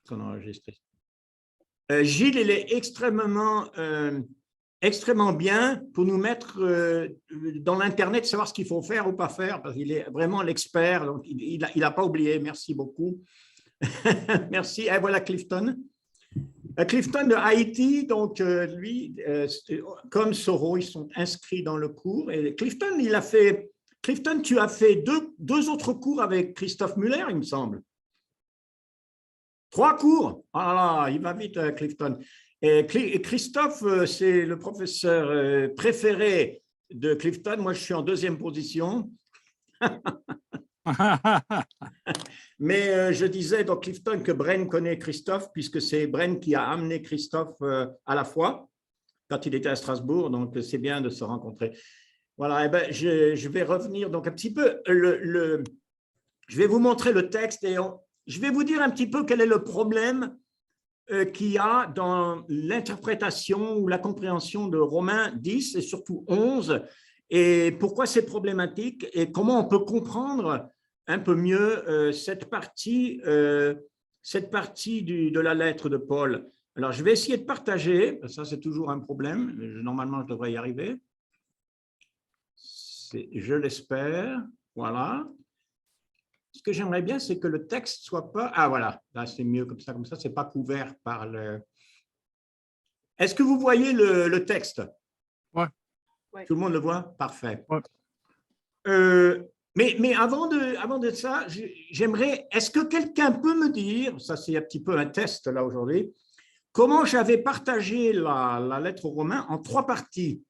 qu'on a enregistré. Gilles, il est extrêmement bien pour nous mettre dans l'Internet, savoir ce qu'il faut faire ou pas faire, parce qu'il est vraiment l'expert, donc il n'a pas oublié. Merci beaucoup. Merci. Et voilà Clifton. Clifton de Haïti, donc lui, comme Soro, ils sont inscrits dans le cours. Et Clifton, Clifton, tu as fait deux autres cours avec Christophe Muller, il me semble. 3 cours. Ah là, il va vite, Clifton. Et Christophe, c'est le professeur préféré de Clifton. Moi, je suis en 2e position. Mais je disais donc Clifton que Bren connaît Christophe, puisque c'est Bren qui a amené Christophe à la foi quand il était à Strasbourg. Donc, c'est bien de se rencontrer. Voilà, et ben, je vais revenir donc un petit peu. Je vais vous montrer le texte et je vais vous dire un petit peu quel est le problème qu'il y a dans l'interprétation ou la compréhension de Romains 10 et surtout 11, et pourquoi c'est problématique et comment on peut comprendre un peu mieux cette partie de la lettre de Paul. Alors, je vais essayer de partager. Ça, c'est toujours un problème. Normalement, je devrais y arriver. Je l'espère. Voilà. Ce que j'aimerais bien, c'est que le texte soit pas… Ah, voilà. Là, c'est mieux comme ça, c'est pas couvert par le… Est-ce que vous voyez le texte? Oui. Tout le monde le voit? Parfait. Ouais. Mais avant de ça, j'aimerais… Est-ce que quelqu'un peut me dire, ça c'est un petit peu un test là aujourd'hui, comment j'avais partagé la lettre aux Romains en 3 parties?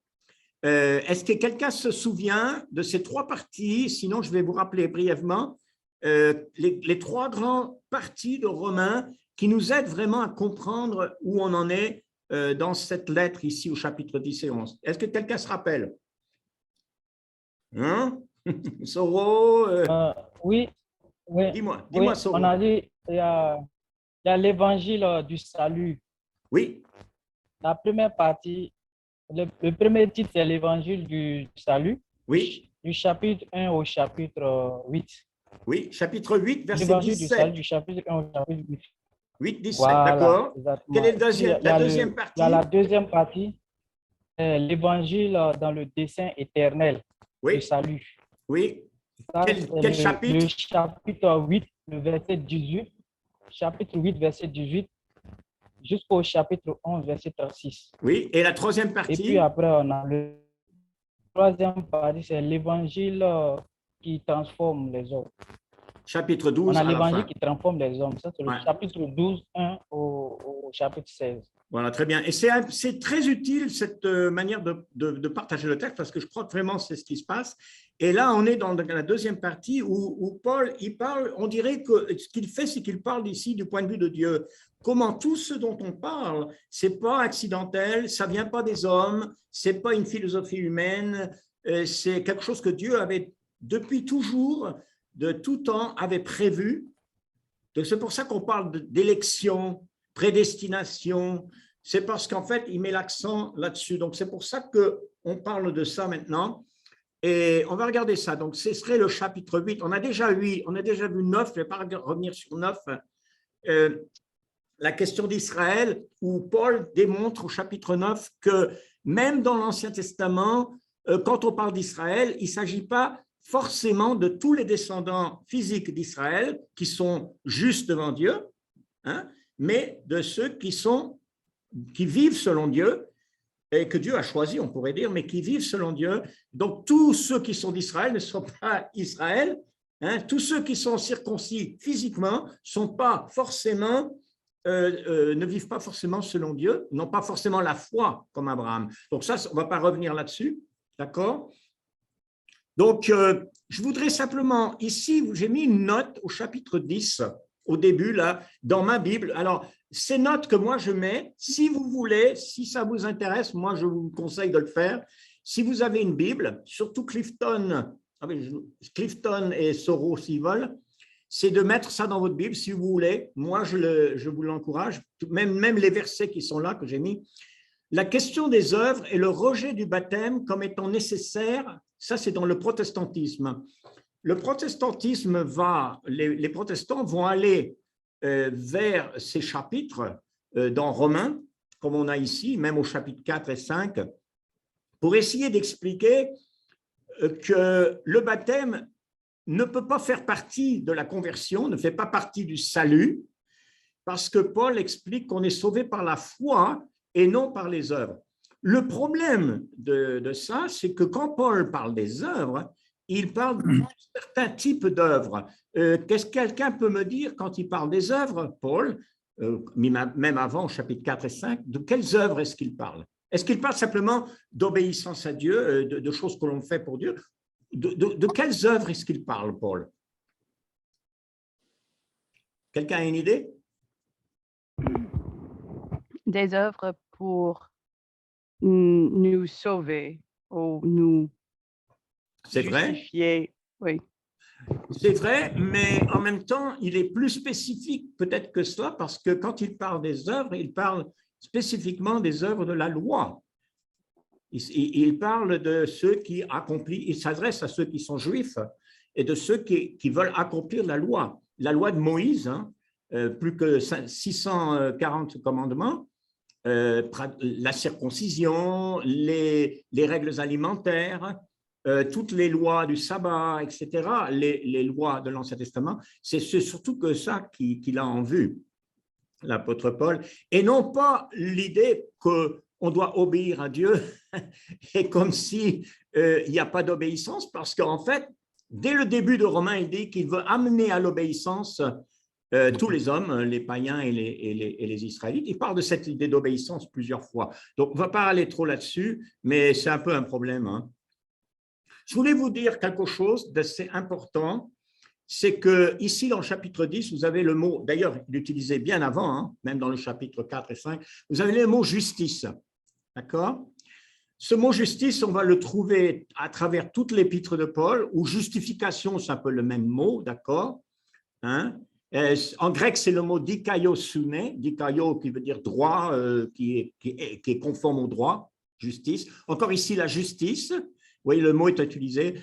Est-ce que quelqu'un se souvient de ces 3 parties? Sinon, je vais vous rappeler brièvement les 3 grandes parties de Romains qui nous aident vraiment à comprendre où on en est dans cette lettre ici au chapitre 10 et 11. Est-ce que quelqu'un se rappelle? Hein? Soro, oui. Dis-moi, Soro. On a dit il y a l'évangile du salut. Oui. La première partie, le premier titre, c'est l'évangile du salut. Oui. Du chapitre 1 au chapitre 8. Oui, chapitre 8, verset L'évangile 17. du salut du chapitre 1 au chapitre 8. 8, 17, voilà, d'accord. Exactement. Quelle est la deuxième partie? Il y a la deuxième partie, l'évangile dans le dessein éternel du salut. Oui. Ça, Quel chapitre? Le chapitre 8, le verset 18. Chapitre 8, verset 18, jusqu'au chapitre 11, verset 36. Oui, et la troisième partie? Et puis après, on a le troisième partie, c'est l'évangile qui transforme les hommes. Chapitre 12. On a l'évangile qui transforme les hommes. Ça, c'est le Ouais. chapitre 12, 1 au chapitre 16. Voilà, très bien. Et c'est très utile cette manière de partager le texte parce que je crois que vraiment c'est ce qui se passe. Et là, on est dans la deuxième partie où Paul, il parle, on dirait que ce qu'il fait, c'est qu'il parle ici du point de vue de Dieu. Comment tout ce dont on parle, c'est pas accidentel, ça vient pas des hommes, c'est pas une philosophie humaine, c'est quelque chose que Dieu avait depuis toujours, de tout temps, avait prévu. C'est pour ça qu'on parle d'élection, prédestination, c'est parce qu'en fait, il met l'accent là-dessus. Donc, c'est pour ça qu'on parle de ça maintenant. Et on va regarder ça. Donc, ce serait le chapitre 8. On a déjà vu 9, je ne vais pas revenir sur 9. La question d'Israël, où Paul démontre au chapitre 9 que même dans l'Ancien Testament, quand on parle d'Israël, il ne s'agit pas forcément de tous les descendants physiques d'Israël qui sont justes devant Dieu, hein, mais de ceux qui vivent selon Dieu et que Dieu a choisi, on pourrait dire, mais qui vivent selon Dieu. Donc, tous ceux qui sont d'Israël ne sont pas Israël. Hein, tous ceux qui sont circoncis physiquement ne vivent pas forcément selon Dieu, n'ont pas forcément la foi comme Abraham. Donc ça, on ne va pas revenir là-dessus, d'accord? Donc, je voudrais simplement, ici, j'ai mis une note au chapitre 10, au début, là, dans ma Bible. Alors, ces notes que moi je mets, si vous voulez, si ça vous intéresse, moi je vous conseille de le faire. Si vous avez une Bible, surtout Clifton et Soro s'ils veulent, c'est de mettre ça dans votre Bible si vous voulez. Moi, je vous l'encourage, même les versets qui sont là, que j'ai mis. La question des œuvres et le rejet du baptême comme étant nécessaire, ça c'est dans le protestantisme. Le protestantisme les protestants vont aller vers ces chapitres dans Romains, comme on a ici, même au chapitre 4 et 5, pour essayer d'expliquer que le baptême ne peut pas faire partie de la conversion, ne fait pas partie du salut, parce que Paul explique qu'on est sauvé par la foi et non par les œuvres. Le problème de ça, c'est que quand Paul parle des œuvres, il parle de certains types d'œuvres. Qu'est-ce que quelqu'un peut me dire quand il parle des œuvres, Paul, même avant, au chapitre 4 et 5, de quelles œuvres est-ce qu'il parle? Est-ce qu'il parle simplement d'obéissance à Dieu, de choses que l'on fait pour Dieu? De quelles œuvres est-ce qu'il parle, Paul? Quelqu'un a une idée? Des œuvres pour nous sauver ou nous justifier. Oui. C'est vrai, mais en même temps, il est plus spécifique peut-être que cela, parce que quand il parle des œuvres, il parle spécifiquement des œuvres de la loi. Il parle de ceux qui accomplissent, il s'adresse à ceux qui sont juifs et de ceux qui veulent accomplir la loi de Moïse, hein, plus que 640 commandements, la circoncision, les règles alimentaires, toutes les lois du sabbat, etc., les lois de l'Ancien Testament, c'est surtout que ça qu'il a en vue, l'apôtre Paul, et non pas l'idée qu'on doit obéir à Dieu, et comme si il n'y a pas d'obéissance, parce qu'en fait, dès le début de Romains, il dit qu'il veut amener à l'obéissance tous les hommes, les païens et les Israélites. Il parle de cette idée d'obéissance plusieurs fois. Donc, on ne va pas aller trop là-dessus, mais c'est un peu un problème, hein. Je voulais vous dire quelque chose d'assez important, c'est que ici dans le chapitre 10, vous avez le mot, d'ailleurs, il l'utilisait bien avant, hein, même dans le chapitre 4 et 5, vous avez le mot justice, d'accord? Ce mot justice, on va le trouver à travers toute l'épître de Paul, ou justification, c'est un peu le même mot, d'accord, hein? En grec, c'est le mot dikaiosune, dikaio qui veut dire droit, qui est conforme au droit, justice. Encore ici, la justice, vous voyez, le mot est utilisé.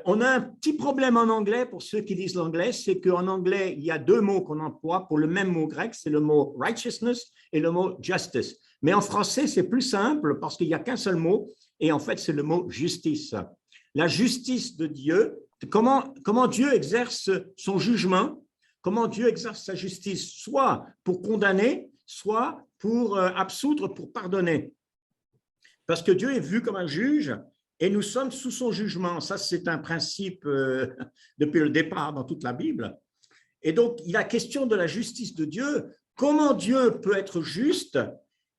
On a un petit problème en anglais, pour ceux qui lisent l'anglais, c'est qu'en anglais, il y a deux mots qu'on emploie pour le même mot grec, c'est le mot righteousness et le mot justice. Mais en français, c'est plus simple parce qu'il n'y a qu'un seul mot, et en fait, c'est le mot justice. La justice de Dieu, comment Dieu exerce son jugement, comment Dieu exerce sa justice, soit pour condamner, soit pour absoudre, pour pardonner. Parce que Dieu est vu comme un juge et nous sommes sous son jugement. Ça, c'est un principe depuis le départ dans toute la Bible. Et donc, il y a question de la justice de Dieu. Comment Dieu peut être juste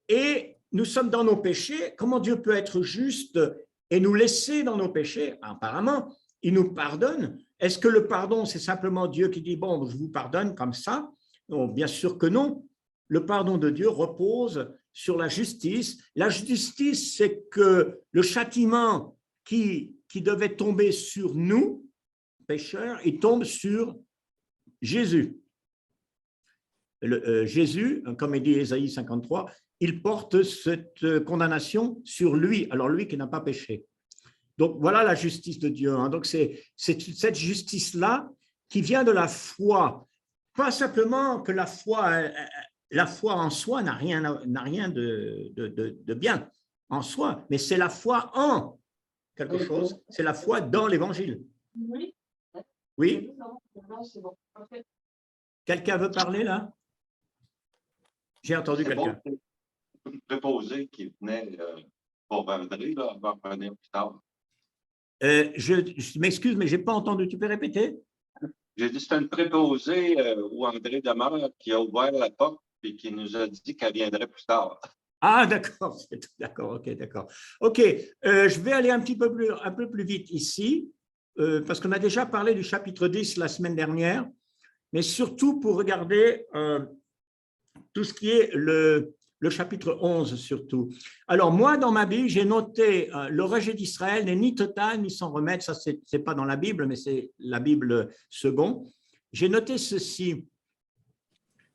et nous sommes dans nos péchés? Comment Dieu peut être juste et nous laisser dans nos péchés? Apparemment, il nous pardonne. Est-ce que le pardon, c'est simplement Dieu qui dit « bon, je vous pardonne comme ça » ? Non, bien sûr que non. Le pardon de Dieu repose sur la justice. La justice, c'est que le châtiment qui devait tomber sur nous, pécheurs, il tombe sur Jésus. Jésus, comme il dit Ésaïe 53, il porte cette condamnation sur lui, alors lui qui n'a pas péché. Donc, voilà la justice de Dieu, hein. Donc, c'est cette justice-là qui vient de la foi. Pas simplement que la foi en soi n'a rien de bien en soi, mais c'est la foi en quelque chose, c'est la foi dans l'Évangile. Oui? Oui? Quelqu'un veut parler là? J'ai entendu quelqu'un. Préposé qui venait pour André, là, va revenir plus tard. Je m'excuse, mais je n'ai pas entendu. Tu peux répéter? J'ai dit c'est un préposé où André demeure qui a ouvert la porte et qui nous a dit qu'elle viendrait plus tard. Ah, d'accord, d'accord, ok, d'accord. Ok, je vais aller un peu plus vite ici, parce qu'on a déjà parlé du chapitre 10 la semaine dernière, mais surtout pour regarder tout ce qui est le chapitre 11 surtout. Alors moi, dans ma Bible, j'ai noté le rejet d'Israël n'est ni total ni sans remède, ça c'est pas dans la Bible, mais c'est la Bible second. J'ai noté ceci.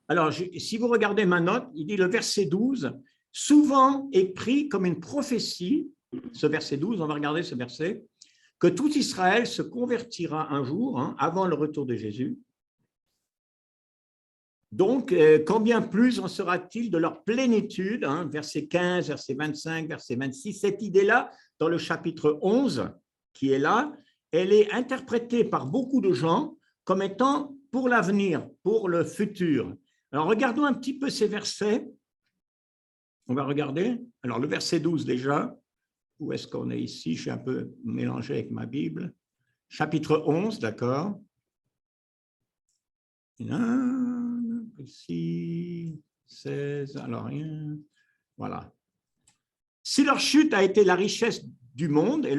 Alors, si vous regardez ma note, il dit le verset 12, souvent est pris comme une prophétie, ce verset 12, on va regarder ce verset, que tout Israël se convertira un jour, hein, avant le retour de Jésus. Donc, combien plus en sera-t-il de leur plénitude, hein, verset 15, verset 25, verset 26, cette idée-là, dans le chapitre 11, qui est là, elle est interprétée par beaucoup de gens comme étant pour l'avenir, pour le futur. Alors, regardons un petit peu ces versets. On va regarder. Alors, le verset 12 déjà. Où est-ce qu'on est ici? Je suis un peu mélangé avec ma Bible. Chapitre 11, d'accord. Ici, 16, alors rien. Voilà. Si leur chute a été la richesse du monde, et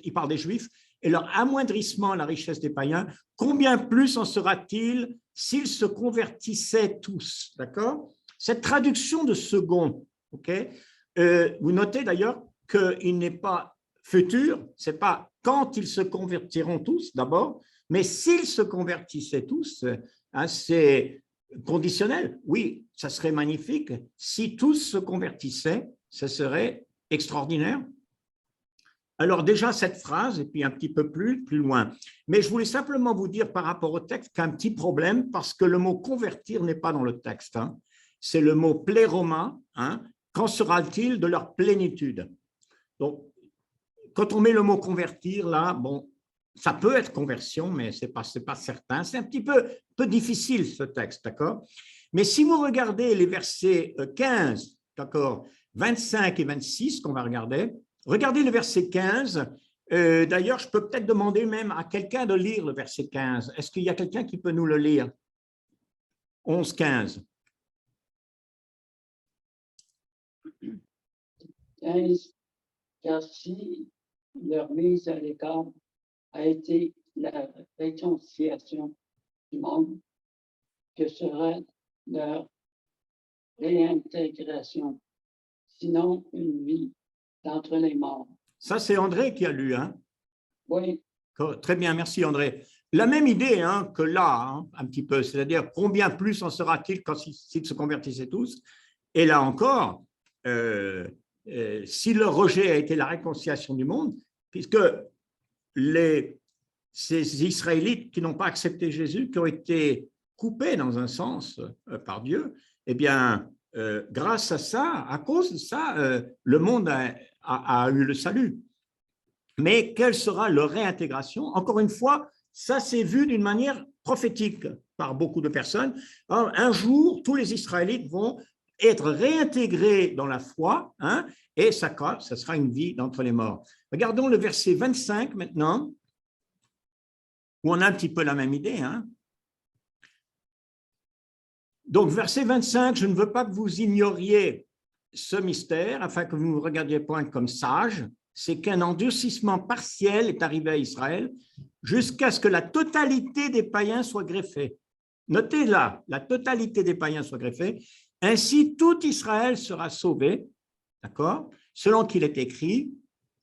il parle des Juifs, et leur amoindrissement, la richesse des païens, combien plus en sera-t-il s'ils se convertissaient tous? D'accord? Cette traduction de second, ok? Vous notez d'ailleurs qu'il n'est pas futur, ce n'est pas quand ils se convertiront tous d'abord, mais s'ils se convertissaient tous, hein, c'est conditionnel. Oui, ça serait magnifique. Si tous se convertissaient, ce serait extraordinaire. Alors déjà cette phrase, et puis un petit peu plus loin. Mais je voulais simplement vous dire par rapport au texte qu'un petit problème, parce que le mot « convertir » n'est pas dans le texte. Hein. C'est le mot « pléroma hein. ». Qu'en sera-t-il de leur plénitude? Donc, quand on met le mot « convertir », là, bon, ça peut être conversion, mais ce n'est pas certain. C'est un petit peu difficile, ce texte, d'accord? Mais si vous regardez les versets 15, d'accord, 25 et 26 qu'on va regarder, regardez le verset 15. D'ailleurs, je peux peut-être demander même à quelqu'un de lire le verset 15. Est-ce qu'il y a quelqu'un qui peut nous le lire? 11, 15. 15. Car si leur mise à l'écart a été la réconciliation du monde, que serait leur réintégration, sinon une vie d'entre les morts? Ça, c'est André qui a lu, hein? Oui. Très bien, merci André. La même idée hein, que là, hein, un petit peu, c'est-à-dire combien plus en sera-t-il quand s'ils se convertissaient tous? Et là encore, si le rejet a été la réconciliation du monde, puisque ces Israélites qui n'ont pas accepté Jésus, qui ont été coupés dans un sens par Dieu, eh bien, grâce à ça, à cause de ça, le monde a eu le salut. Mais quelle sera leur réintégration? Encore une fois, ça s'est vu d'une manière prophétique par beaucoup de personnes. Alors, un jour, tous les Israélites vont être réintégrés dans la foi, hein, et ça sera une vie d'entre les morts. Regardons le verset 25 maintenant, où on a un petit peu la même idée. Hein. Donc, verset 25, je ne veux pas que vous ignoriez ce mystère, afin que vous ne me regardiez point comme sage, c'est qu'un endurcissement partiel est arrivé à Israël jusqu'à ce que la totalité des païens soit greffée. Notez là, la totalité des païens soit greffée. Ainsi, tout Israël sera sauvé, d'accord, selon qu'il est écrit,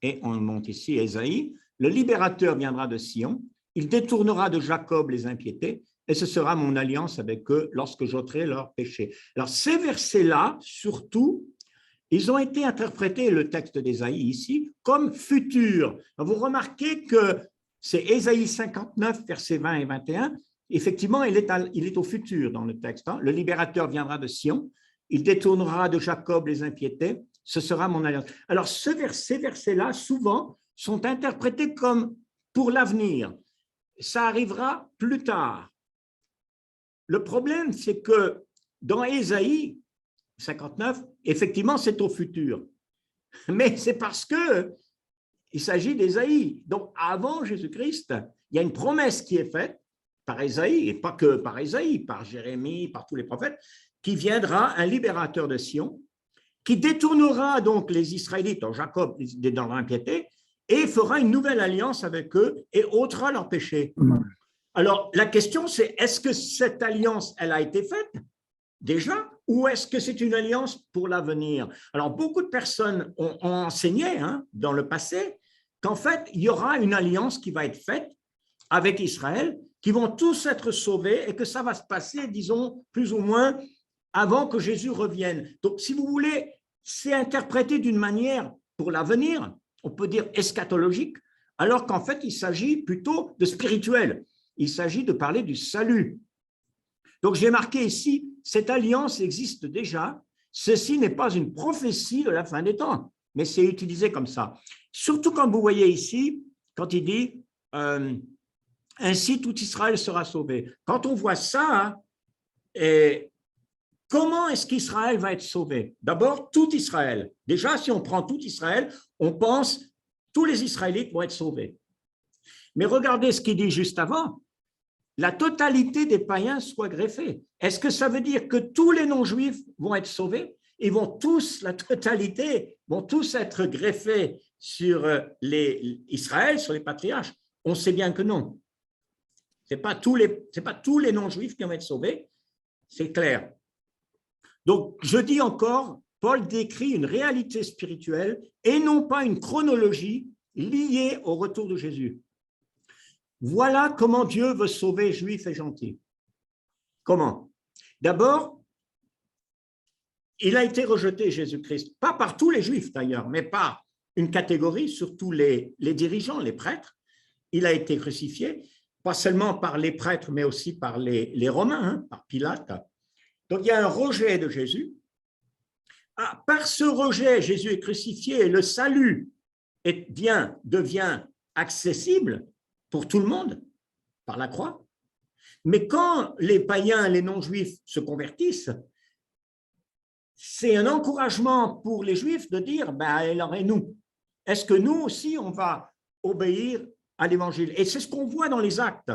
et on monte ici Ésaïe, le libérateur viendra de Sion, il détournera de Jacob les impiétés, et ce sera mon alliance avec eux lorsque j'ôterai leurs péchés. Alors, ces versets-là, surtout, ils ont été interprétés, le texte d'Ésaïe ici, comme futur. Vous remarquez que c'est Ésaïe 59, versets 20 et 21. Effectivement, il est au futur dans le texte. Hein. Le libérateur viendra de Sion, il détournera de Jacob les impiétés, ce sera mon alliance. Alors, ces versets-là, souvent, sont interprétés comme pour l'avenir. Ça arrivera plus tard. Le problème, c'est que dans Ésaïe 59, effectivement, c'est au futur. Mais c'est parce qu'il s'agit d'Ésaïe. Donc, avant Jésus-Christ, il y a une promesse qui est faite par Ésaïe, et pas que par Ésaïe, par Jérémie, par tous les prophètes, qui viendra un libérateur de Sion, qui détournera donc les Israélites, en Jacob, dans l'impiété, et fera une nouvelle alliance avec eux et ôtera leurs péchés. Alors, la question, c'est est-ce que cette alliance, elle a été faite déjà, ou est-ce que c'est une alliance pour l'avenir? Alors, beaucoup de personnes ont enseigné hein, dans le passé qu'en fait, il y aura une alliance qui va être faite avec Israël, qui vont tous être sauvés et que ça va se passer, disons, plus ou moins avant que Jésus revienne. Donc, si vous voulez, c'est interprété d'une manière pour l'avenir, on peut dire eschatologique, alors qu'en fait, il s'agit plutôt de spirituel. Il s'agit de parler du salut. Donc, j'ai marqué ici, cette alliance existe déjà. Ceci n'est pas une prophétie de la fin des temps, mais c'est utilisé comme ça. Surtout quand vous voyez ici, quand il dit ainsi tout Israël sera sauvé. Quand on voit ça, comment est-ce qu'Israël va être sauvé? D'abord, tout Israël. Déjà, si on prend tout Israël, on pense tous les Israélites vont être sauvés. Mais regardez ce qu'il dit juste avant. La totalité des païens soit greffée. Est-ce que ça veut dire que tous les non-juifs vont être sauvés? Ils vont tous, la totalité, vont tous être greffés sur Israël, sur les patriarches? On sait bien que non. Ce n'est pas tous les non-juifs qui vont être sauvés, c'est clair. Donc, je dis encore, Paul décrit une réalité spirituelle et non pas une chronologie liée au retour de Jésus. Voilà comment Dieu veut sauver juifs et gentils. Comment? D'abord, il a été rejeté, Jésus-Christ, pas par tous les juifs d'ailleurs, mais par une catégorie, surtout les dirigeants, les prêtres. Il a été crucifié, pas seulement par les prêtres, mais aussi par les Romains, hein, par Pilate. Donc, il y a un rejet de Jésus. Par ce rejet, Jésus est crucifié et le salut devient accessible pour tout le monde par la croix. Mais quand les païens, les non-juifs se convertissent, c'est un encouragement pour les juifs de dire, alors et nous, est-ce que nous aussi on va obéir à l'évangile? Et c'est ce qu'on voit dans les actes,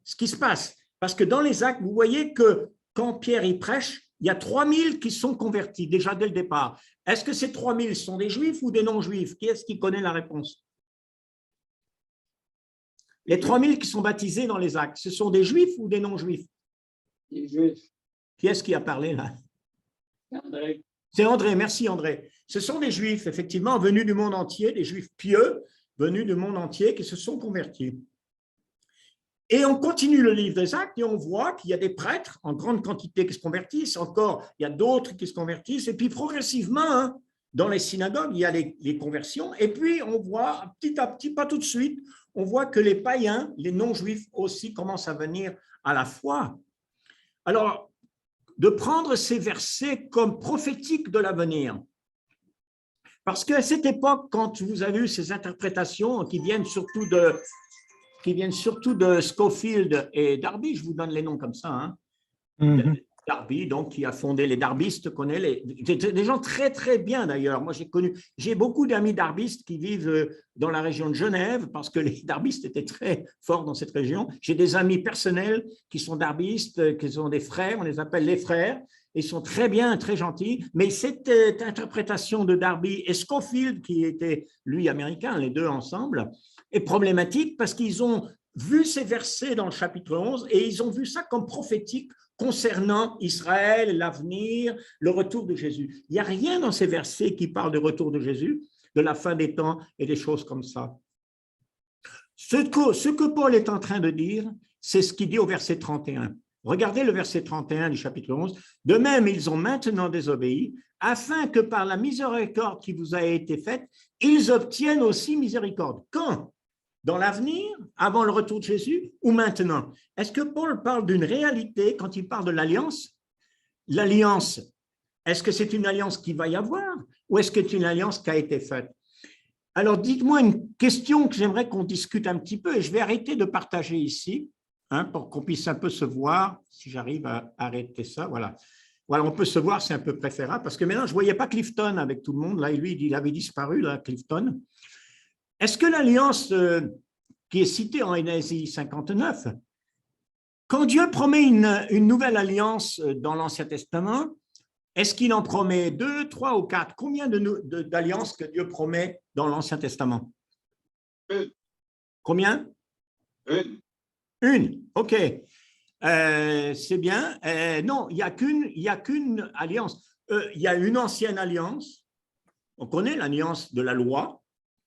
ce qui se passe. Parce que dans les actes, vous voyez que quand Pierre y prêche, il y a 3000 qui sont convertis déjà dès le départ. Est-ce que ces 3000 sont des juifs ou des non-juifs? Qui est-ce qui connaît la réponse? Les 3000 qui sont baptisés dans les actes, ce sont des juifs ou des non-juifs? Des juifs. Qui est-ce qui a parlé là? André. C'est André, merci André. Ce sont des juifs, effectivement, venus du monde entier, des juifs pieux, venus du monde entier qui se sont convertis. Et on continue le livre des actes et on voit qu'il y a des prêtres en grande quantité qui se convertissent, encore il y a d'autres qui se convertissent, et puis progressivement, hein, dans les synagogues, il y a les conversions, et puis on voit petit à petit, pas tout de suite, on voit que les païens, les non-juifs aussi commencent à venir à la foi. Alors, de prendre ces versets comme prophétiques de l'avenir, parce qu'à cette époque, quand vous avez eu ces interprétations qui viennent surtout de Scofield et Darby, je vous donne les noms comme ça, hein. Darby, donc, qui a fondé les darbistes, connaît des gens très, très bien d'ailleurs. Moi, j'ai beaucoup d'amis darbistes qui vivent dans la région de Genève parce que les darbistes étaient très forts dans cette région. J'ai des amis personnels qui sont darbistes, qui sont des frères, on les appelle les frères. Ils sont très bien, très gentils. Mais cette interprétation de Darby et Scofield, qui était, lui, américain, les deux ensemble, est problématique parce qu'ils ont vu ces versets dans le chapitre 11 et ils ont vu ça comme prophétique concernant Israël, l'avenir, le retour de Jésus. Il n'y a rien dans ces versets qui parlent du retour de Jésus, de la fin des temps et des choses comme ça. Ce que Paul est en train de dire, c'est ce qu'il dit au verset 31. Regardez le verset 31 du chapitre 11. « De même, ils ont maintenant désobéi, afin que par la miséricorde qui vous a été faite, ils obtiennent aussi miséricorde. » Quand? Dans l'avenir, avant le retour de Jésus, ou maintenant? Est-ce que Paul parle d'une réalité quand il parle de l'alliance? L'alliance, est-ce que c'est une alliance qui va y avoir ou est-ce que c'est une alliance qui a été faite? Alors, dites-moi une question que j'aimerais qu'on discute un petit peu et je vais arrêter de partager ici, hein, pour qu'on puisse un peu se voir, si j'arrive à arrêter ça, voilà. Voilà, on peut se voir, c'est un peu préférable parce que maintenant, je ne voyais pas Clifton avec tout le monde, là, et lui, il avait disparu, là, Clifton. Est-ce que l'alliance qui est citée en Ésaïe 59, quand Dieu promet une nouvelle alliance dans l'Ancien Testament, est-ce qu'il en promet 2, 3 ou 4? Combien d'alliances que Dieu promet dans l'Ancien Testament? Combien? Une, ok. C'est bien. Non, il n'y a qu'une alliance. Il y a une ancienne alliance, on connaît l'alliance de la loi,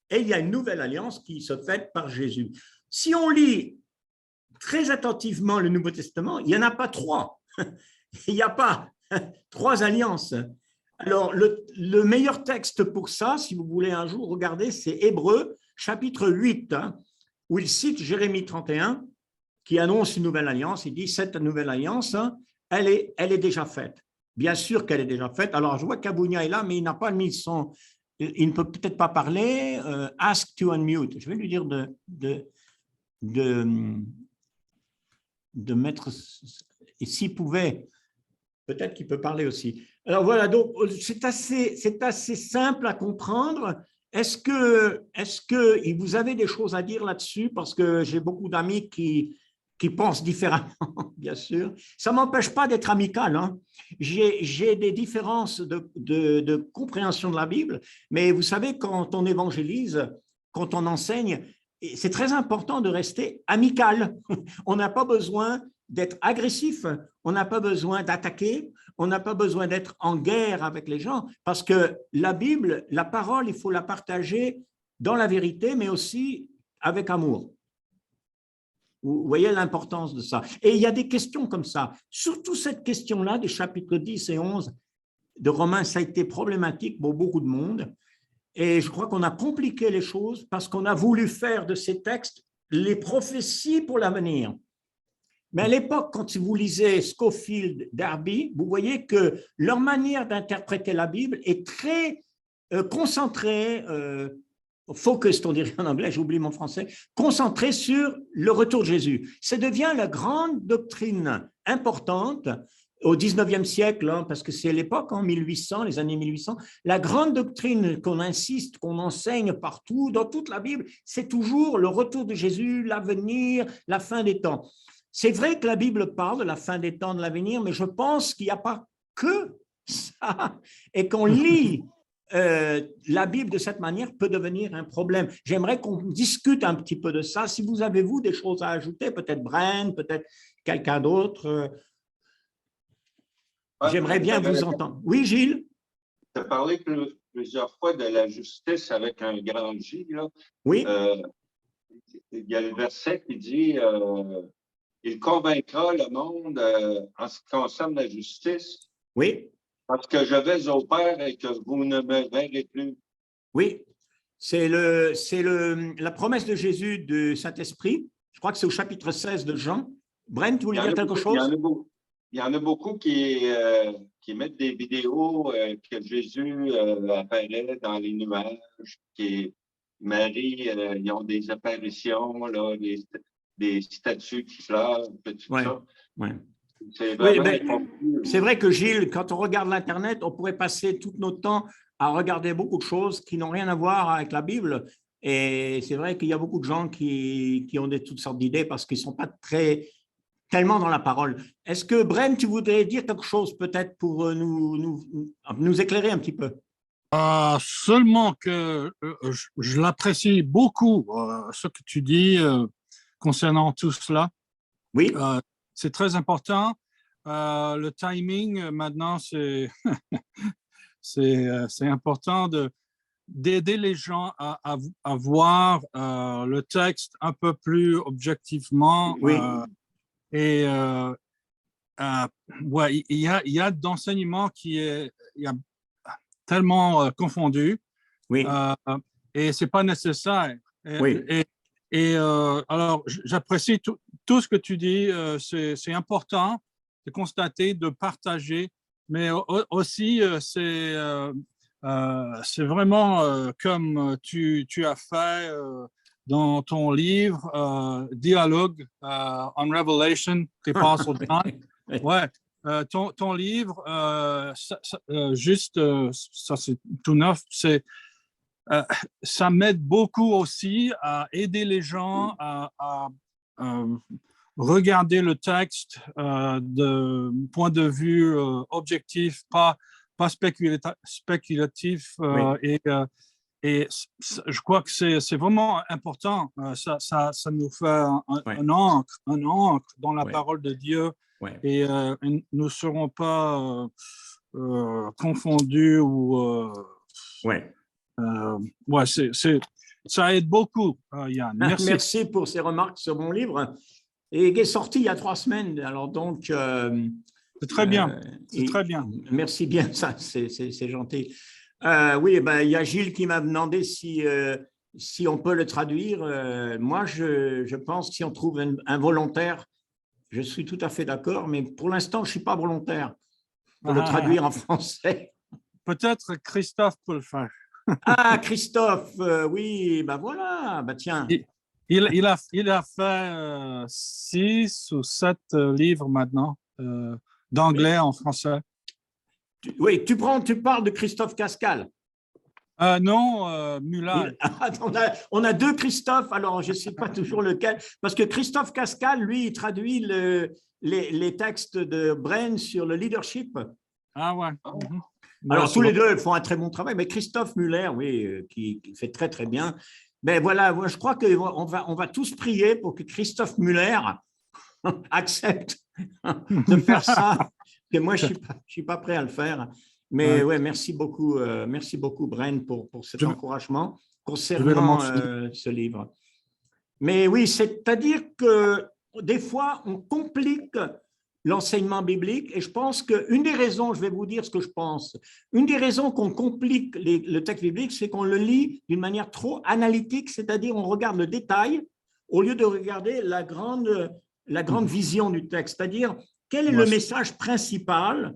et il y a une nouvelle alliance qui se fait par Jésus. Si on lit très attentivement le Nouveau Testament, il n'y en a pas 3. Il n'y a pas 3 alliances. Alors, le meilleur texte pour ça, si vous voulez un jour regarder, c'est Hébreux, chapitre 8, hein, où il cite Jérémie 31, qui annonce une nouvelle alliance. Il dit, cette nouvelle alliance, hein, elle est déjà faite. Bien sûr qu'elle est déjà faite. Alors, je vois qu'Abounia est là, mais il n'a pas mis son... Il ne peut peut-être pas parler. Ask to unmute. Je vais lui dire de mettre... Et s'il pouvait, peut-être qu'il peut parler aussi. Alors, voilà, donc c'est assez simple à comprendre. Est-ce que vous avez des choses à dire là-dessus? Parce que j'ai beaucoup d'amis qui pensent différemment, bien sûr. Ça ne m'empêche pas d'être amical. Hein. J'ai des différences de compréhension de la Bible, mais vous savez, quand on évangélise, quand on enseigne, c'est très important de rester amical. On n'a pas besoin d'être agressif, on n'a pas besoin d'attaquer, on n'a pas besoin d'être en guerre avec les gens, parce que la Bible, la parole, il faut la partager dans la vérité, mais aussi avec amour. Vous voyez l'importance de ça. Et il y a des questions comme ça. Surtout cette question-là des chapitres 10 et 11 de Romains, ça a été problématique pour beaucoup de monde. Et je crois qu'on a compliqué les choses parce qu'on a voulu faire de ces textes les prophéties pour l'avenir. Mais à l'époque, quand vous lisez Scofield, Darby, vous voyez que leur manière d'interpréter la Bible est très concentrée, focused, on dirait en anglais, j'oublie mon français, concentrée sur le retour de Jésus. Ça devient la grande doctrine importante au 19e siècle, hein, parce que c'est l'époque, en 1800, les années 1800, la grande doctrine qu'on insiste, qu'on enseigne partout, dans toute la Bible, c'est toujours le retour de Jésus, l'avenir, la fin des temps. C'est vrai que la Bible parle de la fin des temps, de l'avenir, mais je pense qu'il n'y a pas que ça, et qu'on lit la Bible de cette manière peut devenir un problème. J'aimerais qu'on discute un petit peu de ça. Si vous avez, vous, des choses à ajouter, peut-être Brian, peut-être quelqu'un d'autre, j'aimerais bien vous entendre. Oui, Gilles? Tu as parlé plusieurs fois de la justice avec un grand J. Là. Oui. Il y a le verset qui dit il convaincra le monde en ce qui concerne la justice. Oui. Parce que je vais au Père et que vous ne me verrez plus. Oui, c'est la promesse de Jésus du Saint-Esprit. Je crois que c'est au chapitre 16 de Jean. Brent, tu voulais dire quelque chose? Il y en a beaucoup qui mettent des vidéos que Jésus apparaît dans les nuages, Marie, ils ont des apparitions, là, des statues qui pleurent, tout ça. Ouais. Oui, c'est vrai que Gilles, quand on regarde l'Internet, on pourrait passer tout notre temps à regarder beaucoup de choses qui n'ont rien à voir avec la Bible. Et c'est vrai qu'il y a beaucoup de gens qui ont toutes sortes d'idées parce qu'ils ne sont pas tellement dans la parole. Est-ce que, Brent, tu voudrais dire quelque chose peut-être pour nous éclairer un petit peu? Seulement que je l'apprécie beaucoup, ce que tu dis concernant tout cela. Oui. C'est très important. Le timing, maintenant, c'est important d'aider les gens à voir le texte un peu plus objectivement. Oui. Ouais, il y a d'enseignement il y a tellement confondu. Oui. Et c'est pas nécessaire. Oui. Alors, j'apprécie tout ce que tu dis. C'est important de constater, de partager, mais aussi c'est vraiment comme tu as fait dans ton livre Dialogue on Revelation, qui passe au temps. Ouais. Ton livre, ça c'est tout neuf, ça m'aide beaucoup aussi à aider les gens à regarder le texte de point de vue objectif, pas spéculatif. Oui. Et je crois que c'est vraiment important. Ça nous fait un ancre dans la parole de Dieu. Ouais. Et nous ne serons pas confondus ou… ça aide beaucoup, Yann. Merci. Merci pour ces remarques sur mon livre. Et il est sorti il y a 3 semaines. Alors donc, c'est très bien. C'est très bien. Merci bien, ça, c'est gentil. Oui, ben, il y a Gilles qui m'a demandé si si on peut le traduire, moi, je pense que si on trouve un volontaire, je suis tout à fait d'accord, mais pour l'instant, je ne suis pas volontaire pour le traduire en français. Peut-être Christophe peut le faire. Ah, Christophe, oui, ben voilà, ben tiens. Il a fait 6 ou 7 livres maintenant, d'anglais en français. Oui, tu parles de Christophe Cascal. Non, Muller. On a 2 Christophe, alors je ne sais pas toujours lequel, parce que Christophe Cascal, lui, il traduit les textes de Braine sur le leadership. Ah ouais. Alors, tous les deux font un très bon travail, mais Christophe Muller, oui, qui fait très, très bien. Mais voilà, je crois qu'on va tous prier pour que Christophe Muller accepte de faire ça, que moi, je ne suis pas prêt à le faire. Mais ouais, merci beaucoup, Braine, pour cet encouragement concernant ce livre. Mais oui, c'est-à-dire que des fois, on complique l'enseignement biblique, et je pense qu'une des raisons, je vais vous dire ce que je pense, une des raisons qu'on complique le texte biblique, c'est qu'on le lit d'une manière trop analytique, c'est-à-dire on regarde le détail au lieu de regarder la grande vision du texte, c'est-à-dire quel est le message principal.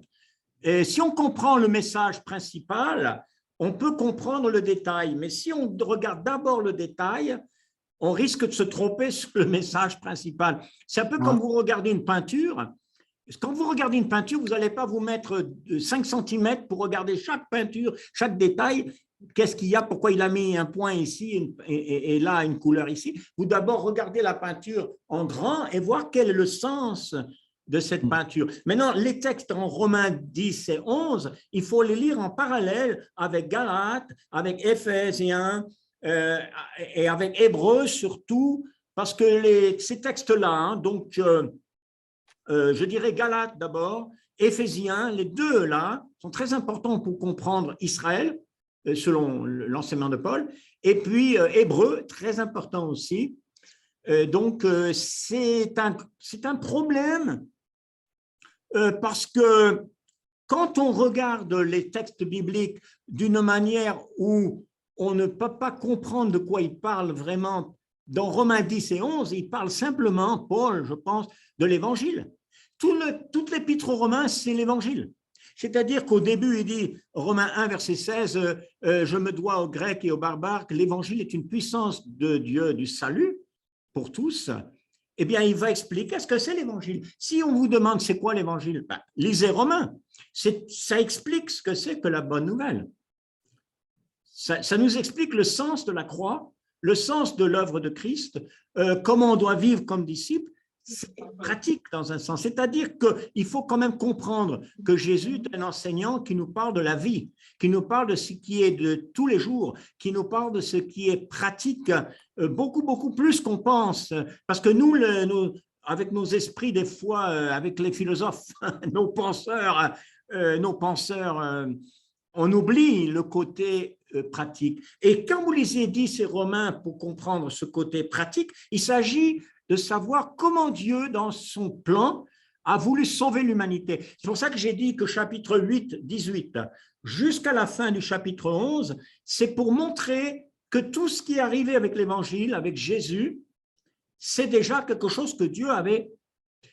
Et si on comprend le message principal, on peut comprendre le détail, mais si on regarde d'abord le détail, on risque de se tromper sur le message principal. C'est un peu comme vous regardez une peinture. Quand vous regardez une peinture, vous n'allez pas vous mettre 5 cm pour regarder chaque peinture, chaque détail. Qu'est-ce qu'il y a? Pourquoi il a mis un point ici et là une couleur ici? Vous d'abord regardez la peinture en grand et voir quel est le sens de cette peinture. Maintenant, les textes en Romains 10 et 11, il faut les lire en parallèle avec Galates, avec Éphésiens et avec Hébreux surtout, parce que ces textes-là, donc je dirais Galates d'abord, Éphésiens, les deux là sont très importants pour comprendre Israël, selon l'enseignement de Paul, et puis Hébreux, très important aussi. Donc, c'est un problème parce que quand on regarde les textes bibliques d'une manière où on ne peut pas comprendre de quoi il parle vraiment, dans Romains 10 et 11, il parle simplement, Paul, je pense, de l'Évangile. Toute l'épître aux Romains, c'est l'Évangile. C'est-à-dire qu'au début, il dit, Romains 1, verset 16, « Je me dois aux Grecs et aux barbares que l'Évangile est une puissance de Dieu du salut pour tous. » Eh bien, il va expliquer ce que c'est l'Évangile. Si on vous demande c'est quoi l'Évangile, ben, lisez Romains. Ça explique ce que c'est que la bonne nouvelle. Ça nous explique le sens de la croix, le sens de l'œuvre de Christ, comment on doit vivre comme disciple. C'est pratique dans un sens, c'est-à-dire qu'il faut quand même comprendre que Jésus est un enseignant qui nous parle de la vie, qui nous parle de ce qui est de tous les jours, qui nous parle de ce qui est pratique, beaucoup, beaucoup plus qu'on pense, parce que nous, avec nos esprits des fois, avec les philosophes, nos penseurs, on oublie le côté pratique. Et quand vous lisez 10 et Romains pour comprendre ce côté pratique, il s'agit de savoir comment Dieu, dans son plan, a voulu sauver l'humanité. C'est pour ça que j'ai dit que chapitre 8, 18, jusqu'à la fin du chapitre 11, c'est pour montrer que tout ce qui est arrivé avec l'Évangile, avec Jésus, c'est déjà quelque chose que Dieu avait.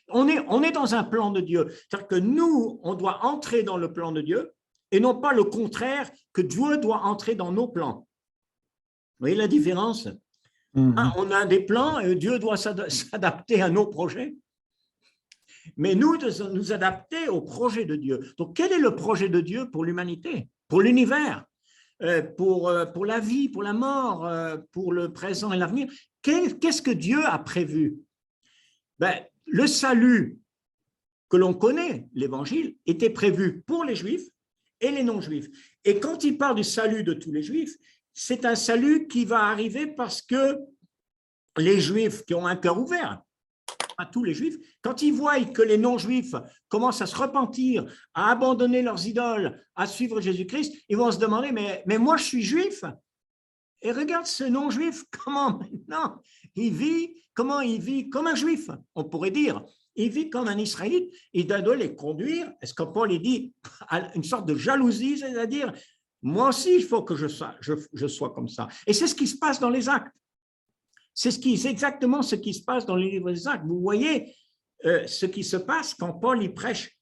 On est dans un plan de Dieu. C'est-à-dire que nous, on doit entrer dans le plan de Dieu et non pas le contraire, que Dieu doit entrer dans nos plans. Vous voyez la différence? On a des plans et Dieu doit s'adapter à nos projets. Mais nous adapter au projet de Dieu. Donc, quel est le projet de Dieu pour l'humanité, pour l'univers, pour la vie, pour la mort, pour le présent et l'avenir? Qu'est-ce que Dieu a prévu? Ben, le salut que l'on connaît, l'Évangile, était prévu pour les Juifs et les non-Juifs. Et quand il parle du salut de tous les Juifs, c'est un salut qui va arriver parce que les Juifs qui ont un cœur ouvert, à tous les Juifs, quand ils voient que les non-Juifs commencent à se repentir, à abandonner leurs idoles, à suivre Jésus-Christ, ils vont se demander, mais moi je suis Juif. Et regarde ce non-Juif, comment maintenant il vit, comment il vit comme un Juif, on pourrait dire. Il vit comme un Israélite, il doit les conduire, est-ce que Paul dit, à une sorte de jalousie, c'est-à-dire, Moi aussi, il faut que je sois comme ça. Et c'est ce qui se passe dans les Actes. C'est exactement ce qui se passe dans les livres des Actes. Vous voyez ce qui se passe quand Paul y prêche.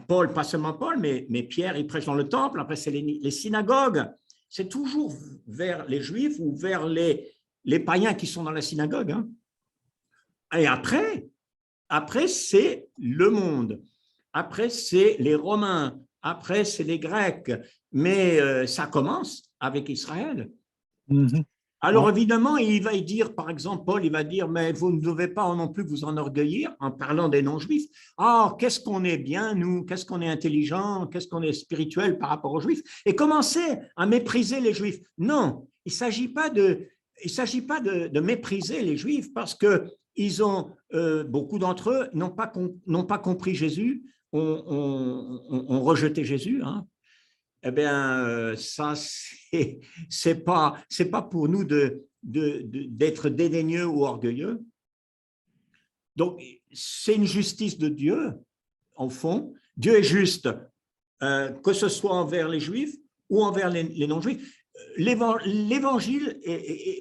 Paul, pas seulement Paul, mais Pierre, il prêche dans le temple. Après, c'est les synagogues. C'est toujours vers les Juifs ou vers les païens qui sont dans la synagogue. Hein. Et après, c'est le monde. Après, c'est les Romains. Après, c'est les Grecs. Mais ça commence avec Israël. Mhm. Alors, évidemment, il va y dire, par exemple, Paul, il va dire, mais vous ne devez pas non plus vous enorgueillir en parlant des non-juifs. Ah, qu'est-ce qu'on est bien, nous, qu'est-ce qu'on est intelligent, qu'est-ce qu'on est spirituel par rapport aux juifs, et commencer à mépriser les juifs. Non, il ne s'agit pas de mépriser les juifs parce qu'ils ont, beaucoup d'entre eux n'ont pas compris Jésus, ont rejeté Jésus, hein. Eh bien, ça, c'est pas pour nous d'être dédaigneux ou orgueilleux. Donc, c'est une justice de Dieu, au fond. Dieu est juste, que ce soit envers les Juifs ou envers les non-Juifs. L'Évangile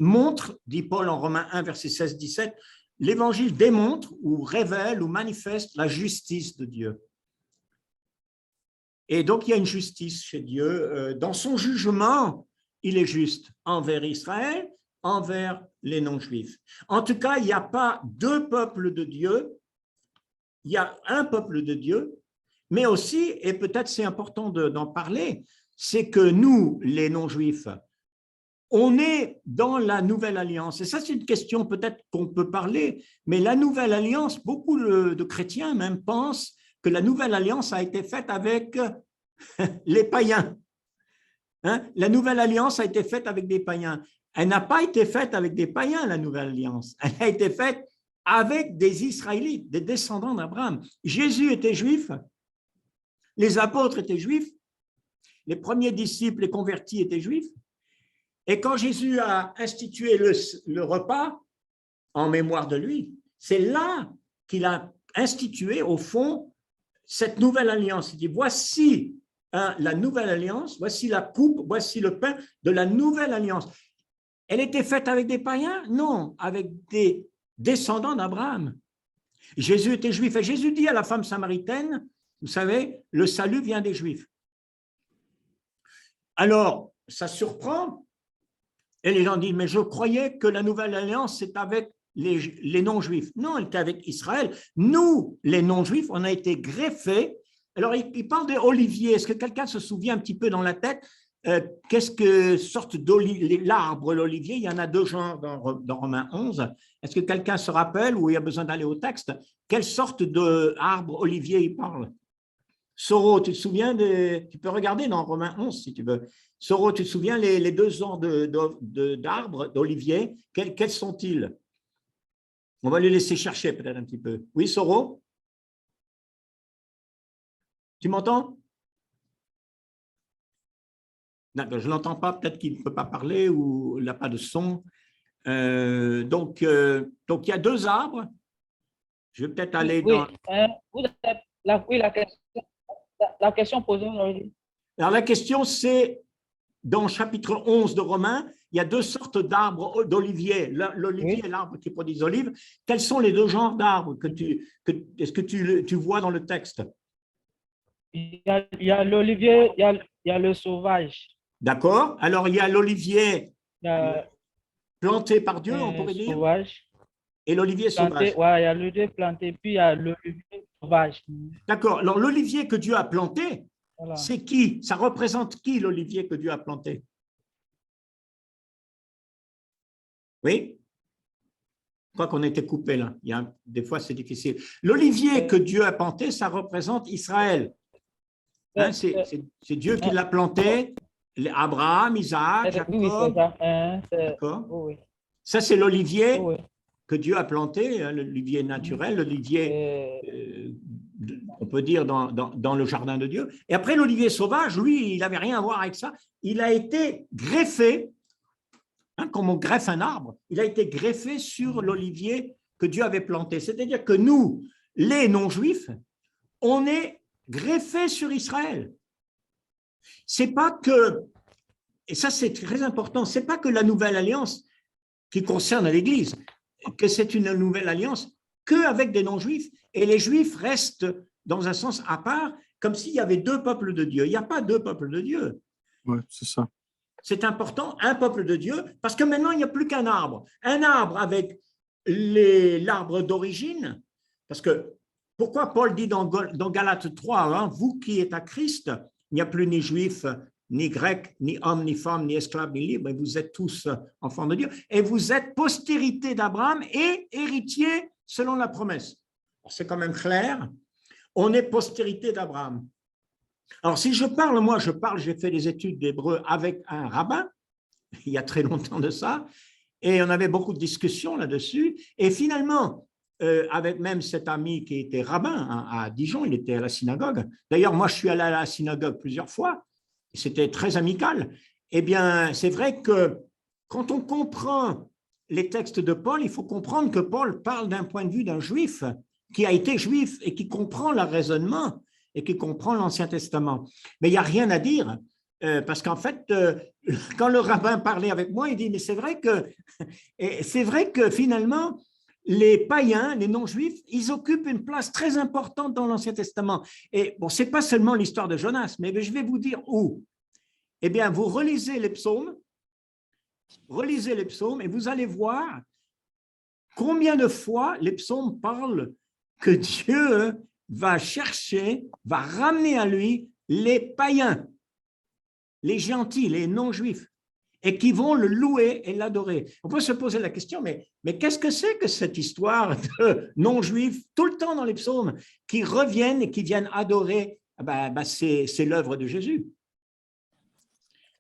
montre, dit Paul en Romains 1, verset 16-17, l'Évangile démontre ou révèle ou manifeste la justice de Dieu. Et donc, il y a une justice chez Dieu. Dans son jugement, il est juste envers Israël, envers les non-juifs. En tout cas, il n'y a pas deux peuples de Dieu, il y a un peuple de Dieu, mais aussi, et peut-être c'est important d'en parler, c'est que nous, les non-juifs, on est dans la nouvelle alliance. Et ça, c'est une question peut-être qu'on peut parler, mais la nouvelle alliance, beaucoup de chrétiens même pensent que la nouvelle alliance a été faite avec les païens. Hein? La nouvelle alliance a été faite avec des païens. Elle n'a pas été faite avec des païens, la nouvelle alliance. Elle a été faite avec des Israélites, des descendants d'Abraham. Jésus était juif, les apôtres étaient juifs, les premiers disciples, les convertis étaient juifs. Et quand Jésus a institué le repas en mémoire de lui, c'est là qu'il a institué, au fond, cette nouvelle alliance. Il dit, voici la nouvelle alliance, voici la coupe, voici le pain de la nouvelle alliance. Elle était faite avec des païens? Non, avec des descendants d'Abraham. Jésus était juif et Jésus dit à la femme samaritaine, vous savez, le salut vient des Juifs. Alors, ça surprend et les gens disent, mais je croyais que la nouvelle alliance, c'est avec les non-juifs. Non, elle était avec Israël. Nous, les non-juifs, on a été greffés. Alors, il parle d'olivier. Est-ce que quelqu'un se souvient un petit peu dans la tête qu'est-ce que sorte d'olivier, l'arbre, l'olivier? Il y en a deux genres dans Romains 11. Est-ce que quelqu'un se rappelle, ou il y a besoin d'aller au texte, quelle sorte d'arbre olivier il parle? Soro, tu te souviens tu peux regarder dans Romains 11 si tu veux. Soro, tu te souviens les deux genres d'arbres, d'olivier, quels sont-ils? On va les laisser chercher peut-être un petit peu. Oui, Soro? Tu m'entends? D'accord, je ne l'entends pas, peut-être qu'il ne peut pas parler ou il n'a pas de son. Donc, il y a deux arbres. Je vais peut-être aller dans… La question posée aujourd'hui. Alors, la question, c'est, dans chapitre 11 de Romains, il y a deux sortes d'arbres d'olivier. L'olivier est l'arbre qui produit des olives. Quels sont les deux genres d'arbres est-ce que tu vois dans le texte? Il y a l'olivier, il y a le sauvage. D'accord. Alors, il y a l'olivier planté par Dieu, on pourrait dire. Sauvage. Et l'olivier sauvage. Oui, il y a l'olivier planté, puis il y a l'olivier sauvage. D'accord. Alors, l'olivier que Dieu a planté, voilà. C'est qui? Ça représente qui, l'olivier que Dieu a planté? Oui? Je crois qu'on a été coupé là. Des fois, c'est difficile. L'olivier que Dieu a planté, ça représente Israël. Hein, c'est Dieu qui l'a planté. Abraham, Isaac, Jacob. Oui, c'est ça. D'accord. Oui. Ça, c'est l'olivier Oui. que Dieu a planté, hein, l'olivier naturel, l'olivier, on peut dire, dans le jardin de Dieu. Et après, l'olivier sauvage, lui, il n'avait rien à voir avec ça. Il a été greffé, hein, comme on greffe un arbre, il a été greffé sur l'olivier que Dieu avait planté. C'est-à-dire que nous, les non-juifs, on est greffés sur Israël. C'est pas que, et ça c'est très important, c'est pas que la nouvelle alliance qui concerne l'Église, que c'est une nouvelle alliance qu'avec des non-juifs, et les juifs restent dans un sens à part, comme s'il y avait deux peuples de Dieu. Il n'y a pas deux peuples de Dieu. Oui, c'est ça. C'est important, un peuple de Dieu, parce que maintenant, il n'y a plus qu'un arbre. Un arbre avec l'arbre d'origine, parce que pourquoi Paul dit dans Galates 3, hein, vous qui êtes à Christ, il n'y a plus ni juif, ni grec, ni homme, ni femme, ni esclave, ni libre, mais vous êtes tous enfants de Dieu, et vous êtes postérité d'Abraham et héritier selon la promesse. C'est quand même clair, on est postérité d'Abraham. Alors, si je parle, j'ai fait des études d'hébreu avec un rabbin, il y a très longtemps de ça, et on avait beaucoup de discussions là-dessus, et finalement, avec même cet ami qui était rabbin à Dijon, il était à la synagogue. D'ailleurs, moi, je suis allé à la synagogue plusieurs fois, c'était très amical. Eh bien, c'est vrai que quand on comprend les textes de Paul, il faut comprendre que Paul parle d'un point de vue d'un juif qui a été juif et qui comprend le raisonnement et qui comprend l'Ancien Testament. Mais il n'y a rien à dire, parce qu'en fait, quand le rabbin parlait avec moi, il dit, mais c'est vrai que finalement, les païens, les non-juifs, ils occupent une place très importante dans l'Ancien Testament. Et bon, ce n'est pas seulement l'histoire de Jonas, mais je vais vous dire où. Eh bien, vous relisez les psaumes et vous allez voir combien de fois les psaumes parlent que Dieu va chercher, va ramener à lui les païens, les gentils, les non-juifs, et qui vont le louer et l'adorer. On peut se poser la question, mais qu'est-ce que c'est que cette histoire de non-juifs, tout le temps dans les psaumes, qui reviennent et qui viennent adorer? C'est l'œuvre de Jésus.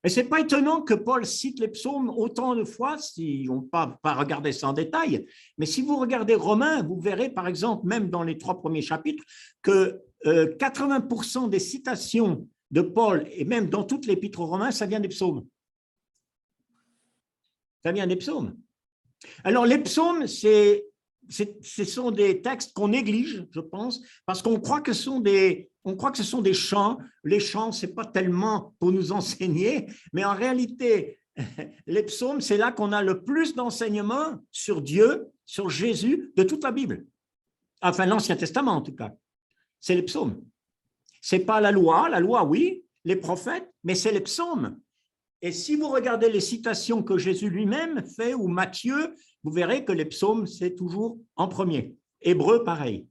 Et ce n'est pas étonnant que Paul cite les psaumes autant de fois, si on ne peut pas regarder ça en détail, mais si vous regardez Romains, vous verrez par exemple, même dans les 3 premiers chapitres, que 80% des citations de Paul, et même dans toute l'épître aux Romains, ça vient des psaumes. Ça vient des psaumes. Alors les psaumes, ce sont des textes qu'on néglige, je pense, parce qu'on croit que ce sont des chants. Les chants, ce n'est pas tellement pour nous enseigner, mais en réalité, les psaumes, c'est là qu'on a le plus d'enseignements sur Dieu, sur Jésus, de toute la Bible. Enfin, l'Ancien Testament, en tout cas. C'est les psaumes. Ce n'est pas la loi, oui, les prophètes, mais c'est les psaumes. Et si vous regardez les citations que Jésus lui-même fait, ou Matthieu, vous verrez que les psaumes, c'est toujours en premier. Hébreu, pareil.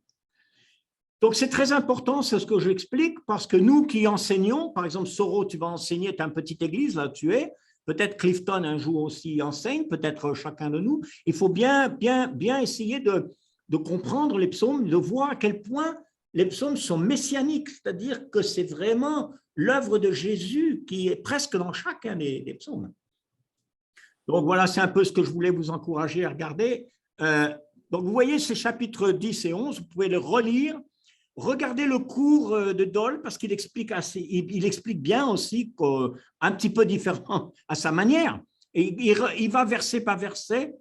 Donc, c'est très important, c'est ce que j'explique, parce que nous qui enseignons, par exemple, Soro, tu vas enseigner, tu as une petite église, là tu es, peut-être Clifton un jour aussi enseigne, peut-être chacun de nous, il faut bien essayer de comprendre les psaumes, de voir à quel point les psaumes sont messianiques, c'est-à-dire que c'est vraiment l'œuvre de Jésus qui est presque dans chacun des psaumes. Donc voilà, c'est un peu ce que je voulais vous encourager à regarder. Donc vous voyez ces chapitres 10 et 11, vous pouvez les relire. Regardez le cours de Dole parce qu'il explique il explique bien aussi, un petit peu différent à sa manière. Et il va verset par verset.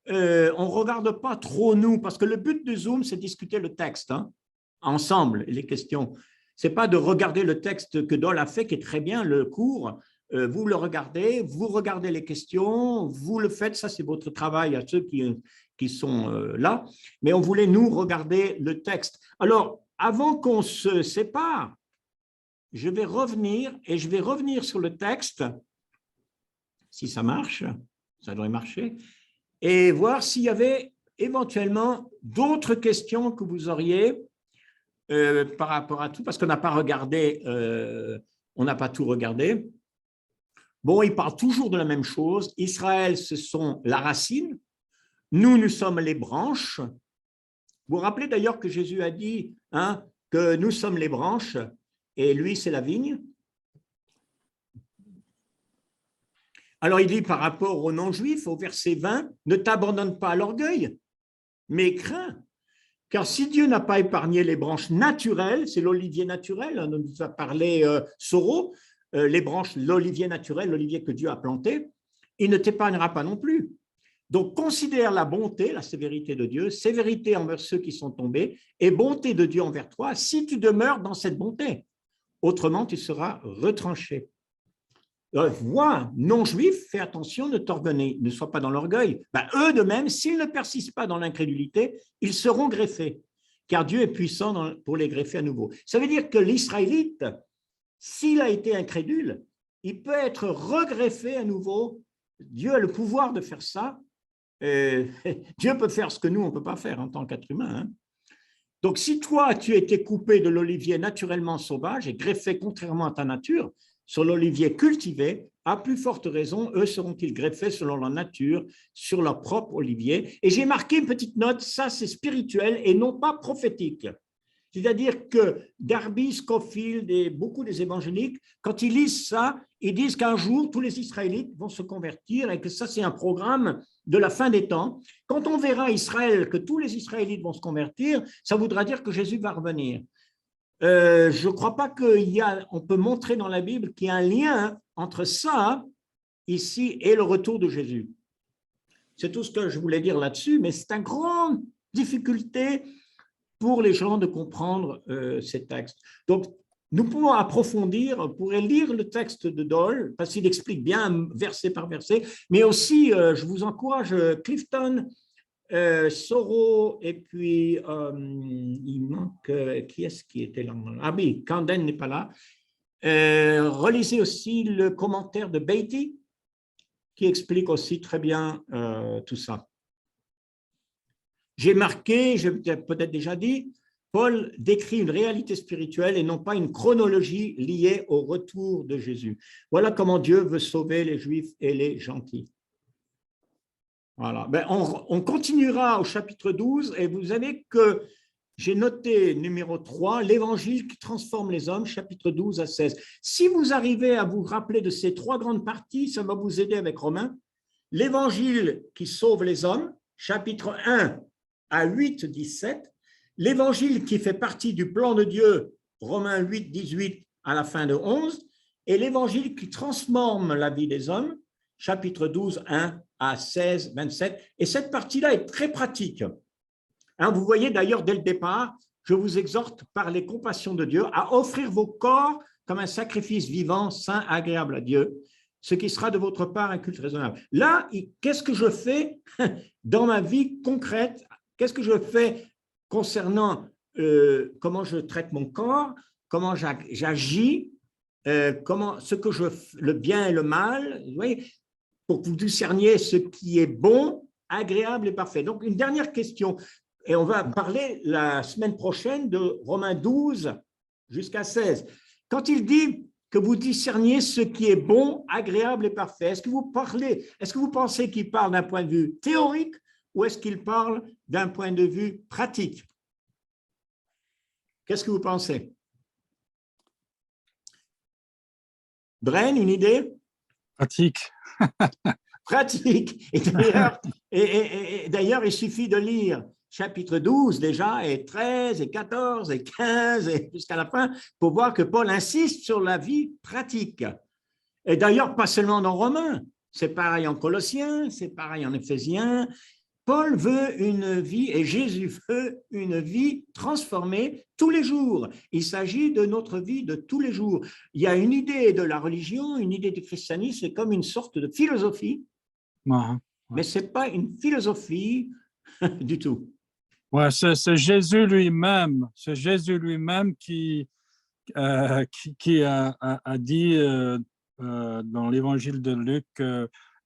On ne regarde pas trop nous, parce que le but du Zoom, c'est discuter le texte, hein, ensemble, les questions. Ce n'est pas de regarder le texte que Dole a fait, qui est très bien, le cours. Vous le regardez, vous regardez les questions, vous le faites, ça c'est votre travail à ceux qui sont là. Mais on voulait, nous, regarder le texte. Alors, avant qu'on se sépare, je vais revenir sur le texte, si ça marche, ça devrait marcher, et voir s'il y avait éventuellement d'autres questions que vous auriez par rapport à tout, parce qu'on n'a pas regardé, on n'a pas tout regardé. Bon, il parle toujours de la même chose. Israël, ce sont la racine. Nous sommes les branches. Vous vous rappelez d'ailleurs que Jésus a dit que nous sommes les branches et lui, c'est la vigne. Alors, il dit par rapport aux non-juifs, au verset 20, « Ne t'abandonne pas à l'orgueil, mais crains. Car si Dieu n'a pas épargné les branches naturelles, c'est l'olivier naturel, on nous a parlé Soro, les branches, l'olivier naturel, l'olivier que Dieu a planté, il ne t'épargnera pas non plus. Donc, considère la bonté, la sévérité de Dieu, sévérité envers ceux qui sont tombés, et bonté de Dieu envers toi, si tu demeures dans cette bonté. autrement tu seras retranché. Vois, non-juif, fais attention, ne sois pas dans l'orgueil. Eux de même, s'ils ne persistent pas dans l'incrédulité, ils seront greffés, car Dieu est puissant pour les greffer à nouveau. Ça veut dire que l'Israélite, s'il a été incrédule, il peut être regreffé à nouveau. Dieu a le pouvoir de faire ça. Dieu peut faire ce que nous, on ne peut pas faire en tant qu'être humain. Hein. Donc, si toi, tu étais coupé de l'olivier naturellement sauvage et greffé contrairement à ta nature, sur l'olivier cultivé, à plus forte raison, eux seront-ils greffés selon leur nature, sur leur propre olivier. Et j'ai marqué une petite note, ça c'est spirituel et non pas prophétique. C'est-à-dire que Darby, Scofield et beaucoup des évangéliques, quand ils lisent ça, ils disent qu'un jour, tous les Israélites vont se convertir et que ça, c'est un programme de la fin des temps. Quand on verra Israël, que tous les Israélites vont se convertir, ça voudra dire que Jésus va revenir. Je ne crois pas qu'on peut montrer dans la Bible qu'il y a un lien entre ça, ici, et le retour de Jésus. C'est tout ce que je voulais dire là-dessus, mais c'est une grande difficulté pour les gens de comprendre ces textes. Donc, nous pouvons approfondir, on pourrait lire le texte de Dole, parce qu'il explique bien verset par verset, mais aussi, je vous encourage, Clifton, Soro, et puis il manque, qui est-ce qui était là? Ah oui, Camden n'est pas là. Relisez aussi le commentaire de Beatty, qui explique aussi très bien tout ça. J'ai marqué, je l'ai peut-être déjà dit, Paul décrit une réalité spirituelle et non pas une chronologie liée au retour de Jésus. Voilà comment Dieu veut sauver les Juifs et les gentils. Voilà. On continuera au chapitre 12 et vous savez que j'ai noté numéro 3, l'évangile qui transforme les hommes, chapitre 12 à 16. Si vous arrivez à vous rappeler de ces 3 grandes parties, ça va vous aider avec Romains. L'évangile qui sauve les hommes, chapitre 1 à 8, 17. L'évangile qui fait partie du plan de Dieu, Romains 8, 18 à la fin de 11. Et l'évangile qui transforme la vie des hommes, chapitre 12, 1 à 16, 27. Et cette partie-là est très pratique. Hein, vous voyez d'ailleurs dès le départ, je vous exhorte par les compassions de Dieu à offrir vos corps comme un sacrifice vivant, saint, agréable à Dieu, ce qui sera de votre part un culte raisonnable. Là, qu'est-ce que je fais dans ma vie concrète? Qu'est-ce que je fais concernant comment je traite mon corps, comment j'agis, le bien et le mal, vous voyez, pour que vous discerniez ce qui est bon, agréable et parfait. Donc, une dernière question, et on va parler la semaine prochaine de Romains 12 jusqu'à 16. Quand il dit que vous discerniez ce qui est bon, agréable et parfait, est-ce que vous pensez qu'il parle d'un point de vue théorique ou est-ce qu'il parle d'un point de vue pratique? Qu'est-ce que vous pensez? Bren, une idée? Pratique. Pratique. Et d'ailleurs, il suffit de lire chapitre 12 déjà, et 13, et 14, et 15, et jusqu'à la fin, pour voir que Paul insiste sur la vie pratique. Et d'ailleurs, pas seulement dans Romains, c'est pareil en Colossiens, c'est pareil en Éphésiens. Paul veut une vie, et Jésus veut une vie transformée tous les jours. Il s'agit de notre vie de tous les jours. Il y a une idée de la religion, une idée du christianisme, c'est comme une sorte de philosophie, mais ce n'est pas une philosophie du tout. Ouais, c'est Jésus lui-même, qui a dit dans l'évangile de Luc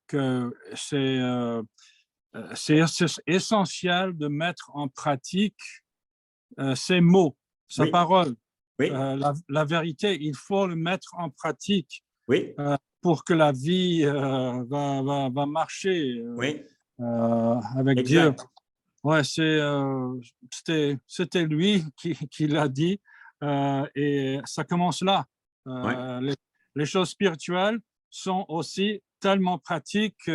que c'est essentiel de mettre en pratique ses mots, sa parole. Oui. La vérité, il faut le mettre en pratique pour que la vie va marcher avec exact. Dieu. Ouais, c'était lui qui l'a dit et ça commence là. Les choses spirituelles sont aussi tellement pratiques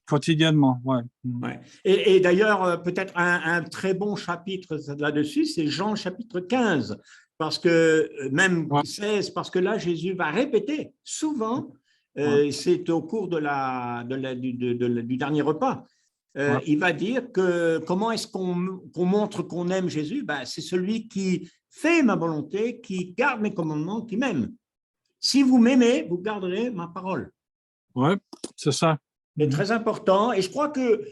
quotidiennement. Et d'ailleurs, peut-être un très bon chapitre là-dessus, c'est Jean chapitre 15, parce que même 16, parce que là, Jésus va répéter souvent, c'est au cours du dernier repas, il va dire que comment est-ce qu'on montre qu'on aime Jésus? Ben, c'est celui qui fait ma volonté, qui garde mes commandements, qui m'aime. Si vous m'aimez, vous garderez ma parole. Oui, c'est ça. C'est très important. Et je crois que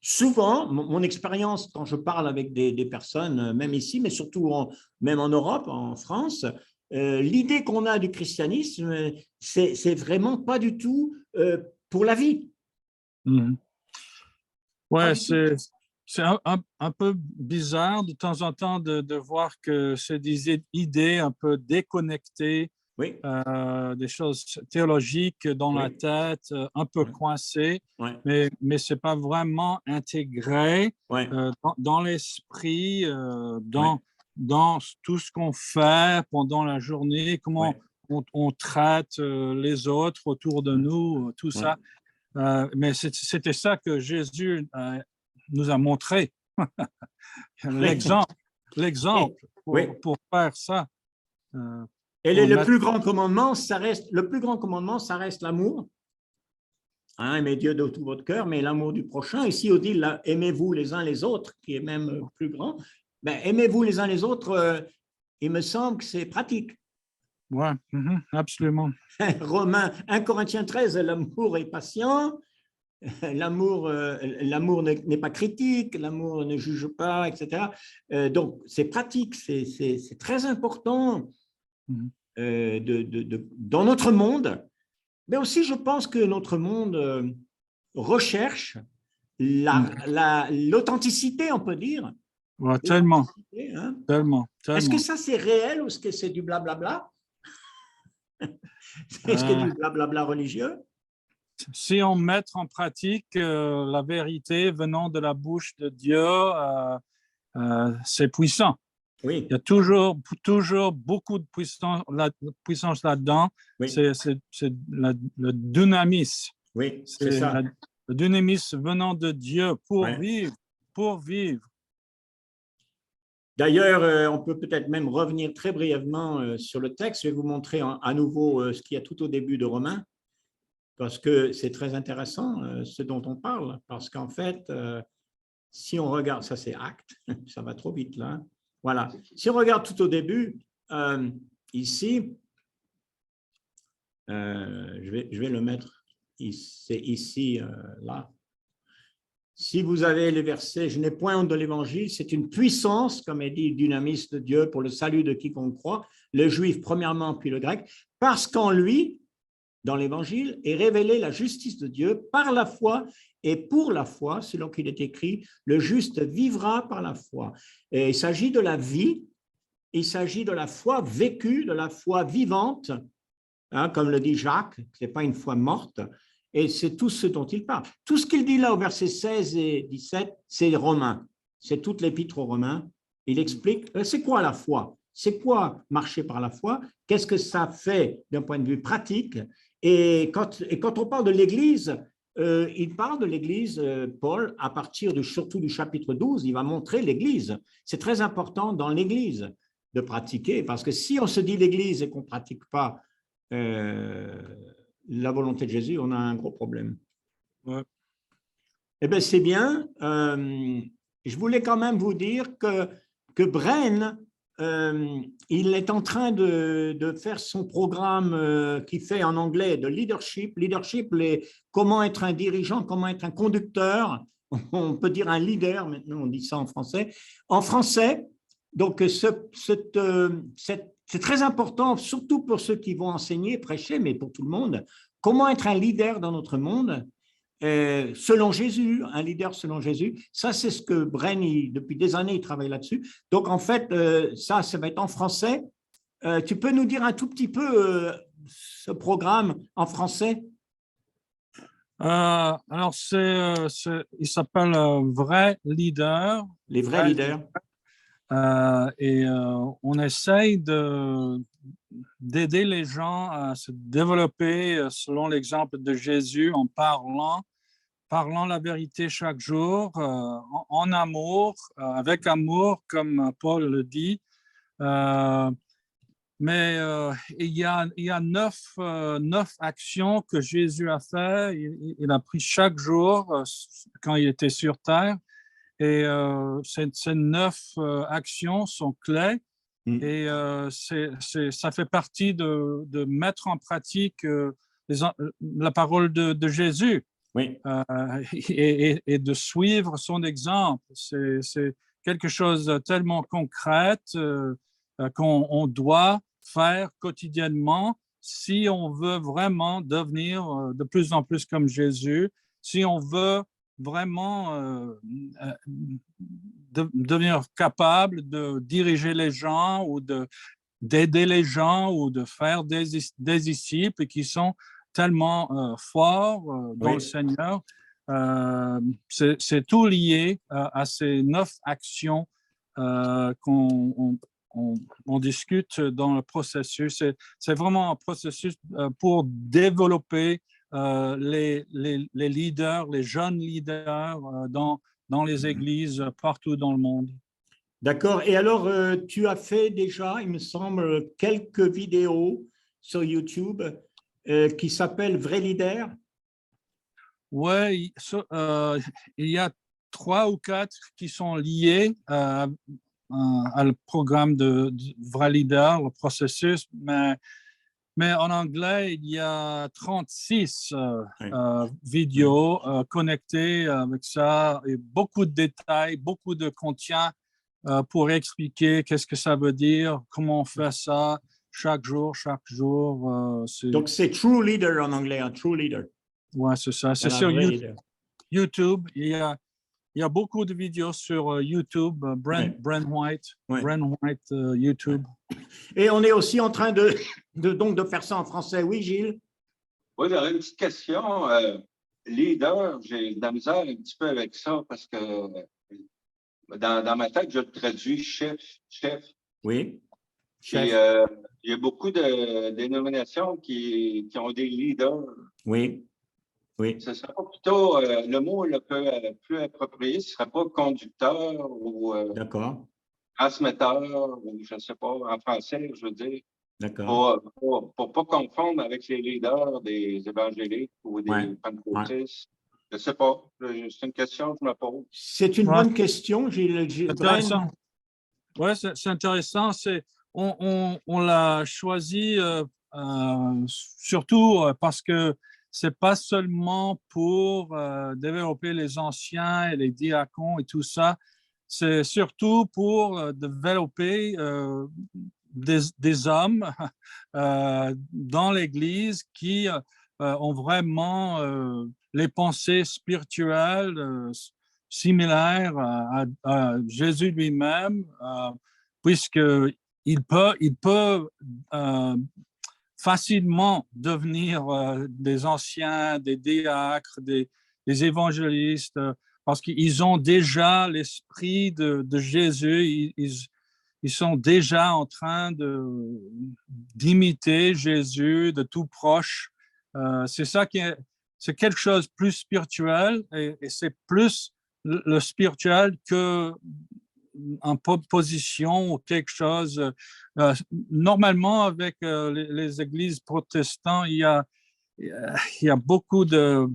souvent, mon expérience quand je parle avec des personnes, même ici, mais surtout même en Europe, en France, l'idée qu'on a du christianisme, c'est vraiment pas du tout pour la vie. Ouais, c'est un peu bizarre de temps en temps de voir que c'est des idées un peu déconnectées, oui. Des choses théologiques dans la tête, un peu coincées, mais ce n'est pas vraiment intégré dans l'esprit, dans tout ce qu'on fait pendant la journée, comment on traite les autres autour de nous, tout ça. Mais c'était ça que Jésus nous a montré, l'exemple pour faire ça. Et le plus grand commandement, ça reste l'amour. Hein, aimez Dieu de tout votre cœur, mais l'amour du prochain. Ici, on dit aimez-vous les uns les autres, qui est même plus grand. Ben, aimez-vous les uns les autres, il me semble que c'est pratique. Oui, absolument. Romains 1 Corinthiens 13, l'amour est patient, l'amour n'est pas critique, l'amour ne juge pas, etc. Donc, c'est pratique, c'est très important dans notre monde, mais aussi je pense que notre monde recherche l'authenticité, on peut dire. Ouais, tellement. Hein? Tellement. Est-ce que ça c'est réel ou est-ce que c'est du blablabla? Est-ce que c'est du blablabla religieux? Si on met en pratique la vérité venant de la bouche de Dieu, c'est puissant. Oui. Il y a toujours beaucoup de puissance là-dedans. Oui. C'est le dynamisme. Oui, c'est ça. Le dynamisme venant de Dieu pour vivre. D'ailleurs, on peut peut-être même revenir très brièvement sur le texte. Je vais vous montrer à nouveau ce qu'il y a tout au début de Romains, parce que c'est très intéressant ce dont on parle. Parce qu'en fait, si on regarde, ça c'est acte, ça va trop vite là. Voilà. Si on regarde tout au début, ici, je vais le mettre, c'est ici, là. Si vous avez les versets, je n'ai point honte de l'évangile, c'est une puissance, comme est dit, dynamisme de Dieu pour le salut de quiconque croit, le juif premièrement, puis le grec, parce qu'en lui, dans l'évangile, est révélée la justice de Dieu par la foi et pour la foi, selon qu'il est écrit, le juste vivra par la foi. Et il s'agit de la vie, il s'agit de la foi vécue, de la foi vivante, hein, comme le dit Jacques, ce n'est pas une foi morte. Et c'est tout ce dont il parle. Tout ce qu'il dit là au verset 16 et 17, c'est Romains. C'est toute l'épître aux Romains. Il explique, c'est quoi la foi? C'est quoi marcher par la foi? Qu'est-ce que ça fait d'un point de vue pratique? Et quand on parle de l'Église, il parle de l'Église, Paul, à partir surtout du chapitre 12, il va montrer l'Église. C'est très important dans l'Église de pratiquer, parce que si on se dit l'Église et qu'on ne pratique pas la volonté de Jésus, on a un gros problème. Ouais. Eh bien, c'est bien. Je voulais quand même vous dire que Bren, il est en train de faire son programme qu'il fait en anglais de leadership. Leadership, comment être un dirigeant, comment être un conducteur. On peut dire un leader, maintenant on dit ça en français. En français, donc c'est très important, surtout pour ceux qui vont enseigner, prêcher, mais pour tout le monde, comment être un leader dans notre monde, selon Jésus, un leader selon Jésus. Ça, c'est ce que Bren, depuis des années, il travaille là-dessus. Donc, en fait, ça va être en français. Tu peux nous dire un tout petit peu ce programme en français? Alors, il s'appelle Vrai Leader. Les vrais leaders. Et on essaye d'aider les gens à se développer selon l'exemple de Jésus en parlant la vérité chaque jour, en amour, avec amour, comme Paul le dit. Mais il y a 9 actions que Jésus a fait. Il a pris chaque jour quand il était sur terre. Et ces 9 actions sont clés. Et ça fait partie de mettre en pratique la parole de Jésus. Oui. Et de suivre son exemple. C'est quelque chose de tellement concret qu'on doit faire quotidiennement si on veut vraiment devenir de plus en plus comme Jésus, si on veut vraiment devenir capable de diriger les gens ou d'aider les gens ou de faire des disciples qui sont tellement forts dans le Seigneur. C'est tout lié à ces 9 actions qu'on discute dans le processus. C'est vraiment un processus pour développer les leaders, les jeunes leaders dans les églises partout dans le monde. D'accord. Et alors, tu as fait déjà, il me semble, quelques vidéos sur YouTube qui s'appellent Vrai Leader. Oui, il y a 3 ou 4 qui sont liés le programme de Vrai Leader, le processus, mais en anglais, il y a 36 vidéos connectées avec ça, et beaucoup de détails, beaucoup de contenu pour expliquer qu'est-ce que ça veut dire, comment on fait ça chaque jour. Donc, c'est True Leader en anglais, un True Leader. Oui, c'est ça. C'est sur YouTube. Il y a beaucoup de vidéos sur YouTube, Brent White, YouTube. Et on est aussi en train de faire ça en français. Oui, Gilles? Oui, j'aurais une petite question. Leader, j'ai de la misère un petit peu avec ça parce que dans ma tête, je traduis chef. Oui. Et, il y a beaucoup de dénominations qui ont des leaders. Oui. Ce serait pas plutôt le mot le plus approprié, ce ne serait pas conducteur ou transmetteur, ou je ne sais pas, en français, je veux dire. D'accord. Pour ne pas confondre avec les leaders des évangéliques ou des pentecôtistes. Je ne sais pas. C'est une question que je me pose. C'est une bonne question, Gilles. Intéressant. Oui, c'est intéressant. On l'a choisi surtout parce que ce n'est pas seulement pour développer les anciens et les diacons et tout ça, c'est surtout pour développer des hommes dans l'Église qui ont vraiment les pensées spirituelles similaires à Jésus lui-même, puisqu'il peut facilement devenir des anciens, des diacres, des évangélistes, parce qu'ils ont déjà l'esprit de Jésus, ils sont déjà en train d'imiter Jésus de tout proche. C'est ça c'est quelque chose de plus spirituel et c'est plus le spirituel que en position ou quelque chose. Normalement, avec les églises protestantes, il y a beaucoup de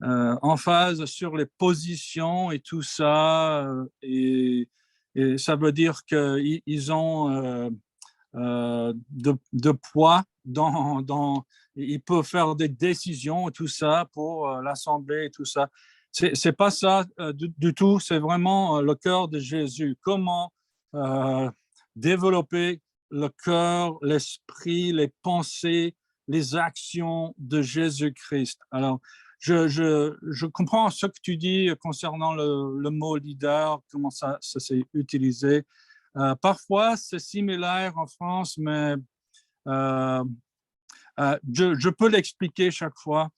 emphase sur les positions et tout ça. Et ça veut dire qu'ils ont de poids ils peuvent faire des décisions et tout ça pour l'Assemblée et tout ça. C'est pas ça du tout, c'est vraiment le cœur de Jésus. Comment développer le cœur, l'esprit, les pensées, les actions de Jésus-Christ. Alors, je comprends ce que tu dis concernant le mot leader, comment ça s'est utilisé. Parfois, c'est similaire en France, mais je peux l'expliquer chaque fois.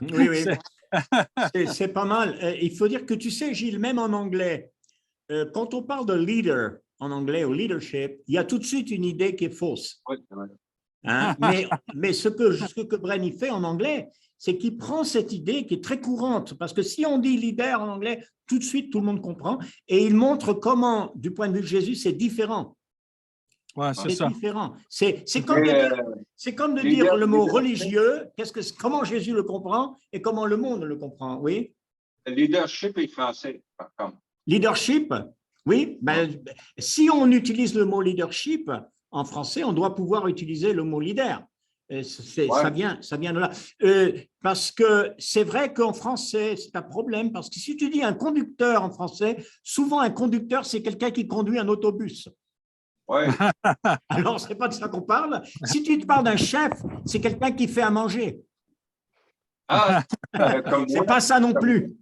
Oui. C'est pas mal. Il faut dire que tu sais, Gilles, même en anglais, quand on parle de leader en anglais ou leadership, il y a tout de suite une idée qui est fausse. Oui, c'est vrai. Hein? Mais ce que Brenny fait en anglais, c'est qu'il prend cette idée qui est très courante, parce que si on dit leader en anglais, tout de suite, tout le monde comprend, et il montre comment, du point de vue de Jésus, c'est différent. Ouais, c'est ça. Différent. C'est comme de dire le mot religieux. Comment Jésus le comprend et comment le monde le comprend. Oui. Le leadership est français, par contre. Leadership, oui. Ben, si on utilise le mot leadership en français, on doit pouvoir utiliser le mot leader. Ça vient de là. Parce que c'est vrai qu'en français, c'est un problème, parce que si tu dis un conducteur en français, souvent un conducteur, c'est quelqu'un qui conduit un autobus. Ouais. Alors, ce n'est pas de ça qu'on parle. Si tu te parles d'un chef, c'est quelqu'un qui fait à manger. Ah, c'est pas ça non plus.